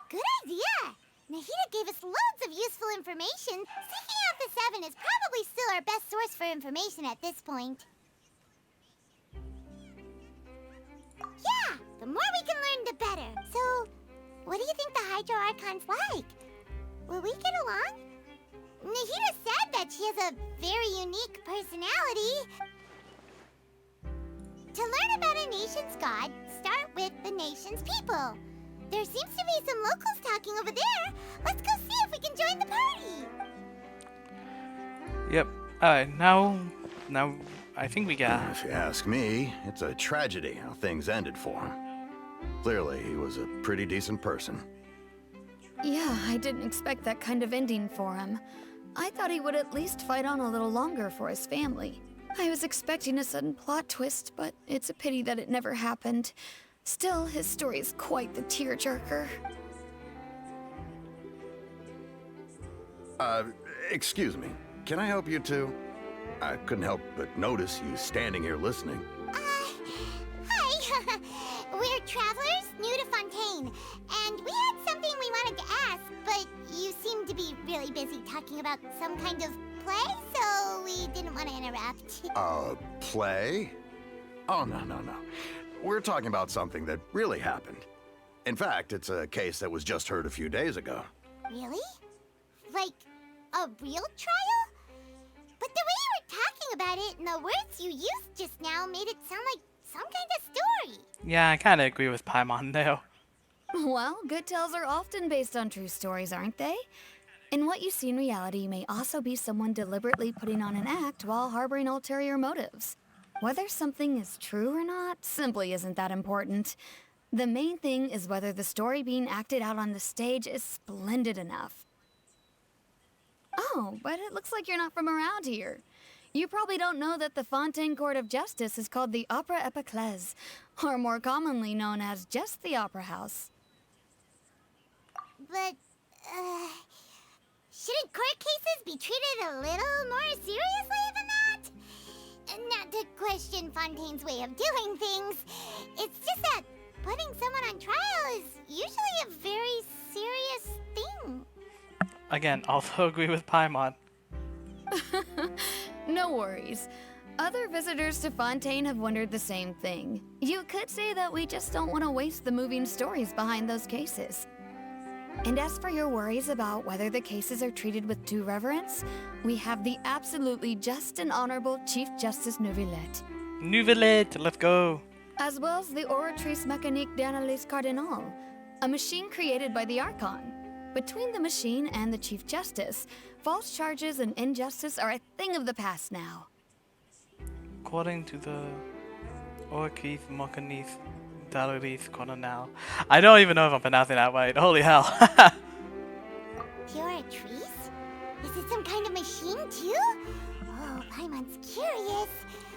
Good idea! Nahida gave us loads of useful information. Seeking out the Seven is probably still our best source for information at this point. Yeah, the more we can learn, the better. So, what do you think the Hydro Archon's like? Will we get along? Nahida said that she has a very unique personality. To learn about a nation's god, start with the nation's people. There seems to be some locals talking over there. Let's go see if we can join the party. Yep. Alright, now I think we got... If you ask me, it's a tragedy how things ended for him. Clearly, he was a pretty decent person. Yeah, I didn't expect that kind of ending for him. I thought he would at least fight on a little longer for his family. I was expecting a sudden plot twist, but it's a pity that it never happened. Still, his story is quite the tearjerker. Excuse me. Can I help you two? I couldn't help but notice you standing here listening. Hi. We're travelers new to Fontaine, and we had something we wanted to ask, but you seem to be really busy talking about some kind of play, so we didn't want to interrupt. Play? Oh, no. We're talking about something that really happened. In fact, it's a case that was just heard a few days ago. Really? Like, a real trial? But the way you were talking about it and the words you used just now made it sound like some kind of story. Yeah, I kind of agree with Paimon there. Well, good tales are often based on true stories, aren't they? And what you see in reality may also be someone deliberately putting on an act while harboring ulterior motives. Whether something is true or not simply isn't that important. The main thing is whether the story being acted out on the stage is splendid enough. Oh, but it looks like you're not from around here. You probably don't know that the Fontaine Court of Justice is called the Opera Epiclese, or more commonly known as just the Opera House. But, shouldn't court cases be treated a little more seriously than that? Not to question Fontaine's way of doing things. It's just that putting someone on trial is usually a very serious thing. Again, also agree with Paimon. No worries. Other visitors to Fontaine have wondered the same thing. You could say that we just don't want to waste the moving stories behind those cases. And as for your worries about whether the cases are treated with due reverence, we have the absolutely just and honorable Chief Justice Neuvillette. Neuvillette, let's go. As well as the Oratrice Mécanique d'Analyse Cardinal, a machine created by the Archon. Between the machine and the Chief Justice, false charges and injustice are a thing of the past now. According to the Oratrice Mécanique d'Analyse Cardinal. I don't even know if I'm pronouncing that right. Holy hell. Oratrice? Is it some kind of machine too? Oh, Paimon's curious.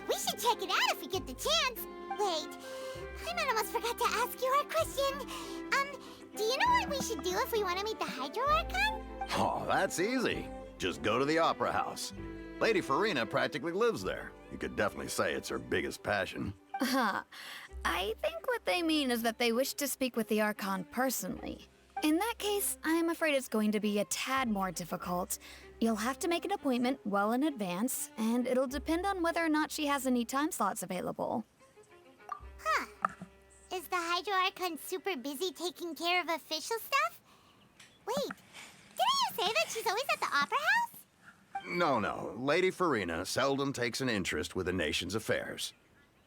We should check it out if we get the chance. Wait, Paimon almost forgot to ask you our question. Do you know what we should do if we want to meet the Hydro Archon? Oh, that's easy. Just go to the Opera House. Lady Farina practically lives there. You could definitely say it's her biggest passion. I think what they mean is that they wish to speak with the Archon personally. In that case, I'm afraid it's going to be a tad more difficult. You'll have to make an appointment well in advance, and it'll depend on whether or not she has any time slots available. Huh. Is the Hydro Archon super busy taking care of official stuff? Wait, didn't you say that she's always at the Opera House? No. Lady Farina seldom takes an interest with the nation's affairs.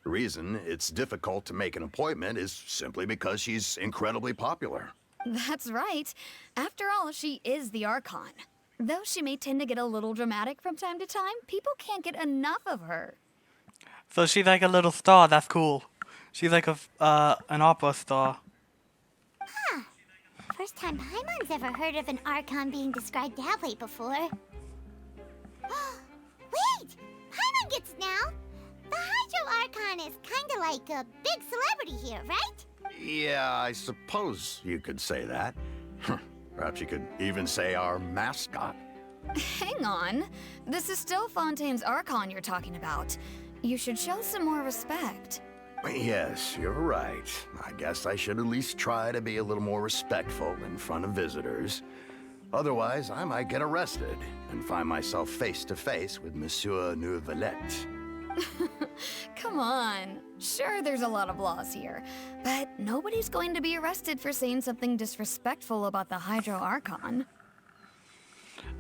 The reason it's difficult to make an appointment is simply because she's incredibly popular. That's right. After all, she is the Archon. Though she may tend to get a little dramatic from time to time, people can't get enough of her. So she's like a little star. That's cool. She's like an opera star. Huh. First time Paimon's ever heard of an Archon being described that way before. Wait! Paimon gets it now! The Hydro Archon is kinda like a big celebrity here, right? Yeah, I suppose you could say that. Perhaps you could even say our mascot. Hang on. This is still Fontaine's Archon you're talking about. You should show some more respect. Yes, you're right. I guess I should at least try to be a little more respectful in front of visitors. Otherwise, I might get arrested and find myself face to face with Monsieur Neuvillette. Come on. Sure, there's a lot of laws here, but nobody's going to be arrested for saying something disrespectful about the Hydro Archon.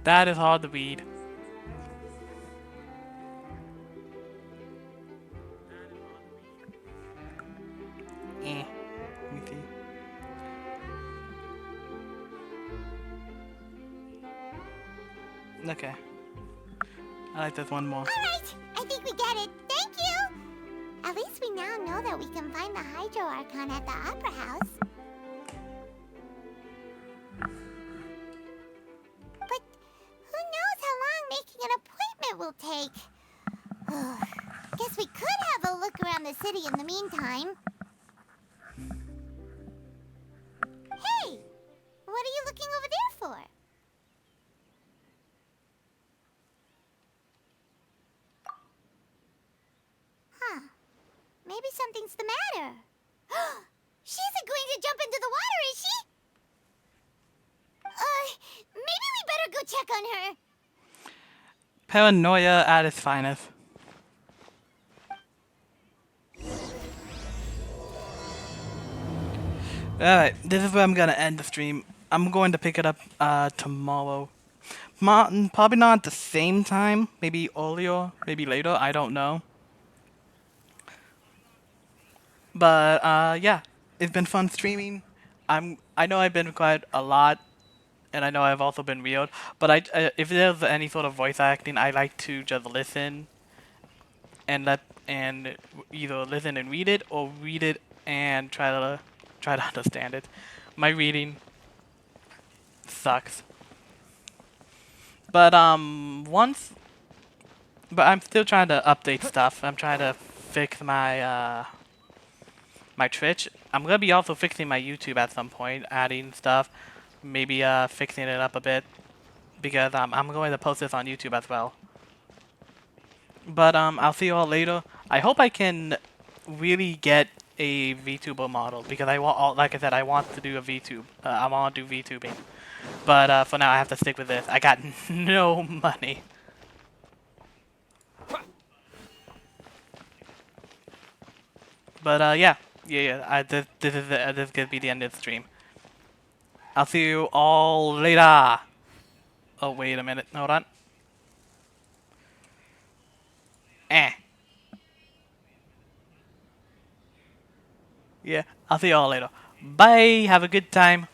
That is hard to read. Let me see. Okay. I like this one more. Alright, I think we get it. Thank you! At least we now know that we can find the Hydro Archon at the Opera House. But who knows how long making an appointment will take? Guess we could have a look around the city in the meantime. Hey! What are you looking over there for? Huh. Maybe something's the matter. She isn't going to jump into the water, is she? Maybe we better go check on her. Paranoia at its finest. Alright, this is where I'm gonna end the stream. I'm going to pick it up tomorrow. Probably not at the same time. Maybe earlier, maybe later, I don't know. But yeah, it's been fun streaming. I know I've been quiet a lot, and I know I've also been weird. But if there's any sort of voice acting, I like to just listen and either listen and read it, or read it and try to understand it. My reading sucks. But I'm still trying to update stuff. I'm trying to fix my my Twitch. I'm gonna be also fixing my YouTube at some point, adding stuff, maybe fixing it up a bit, because I'm going to post this on YouTube as well. But I'll see you all later. I hope I can really get a VTuber model, because I want, like I said, I want to do a VTube. I want to do VTubing. But for now, I have to stick with this. I got no money. But yeah. This is gonna be the end of the stream. I'll see you all later. Oh, wait a minute. Hold on. Yeah, I'll see you all later. Bye. Have a good time.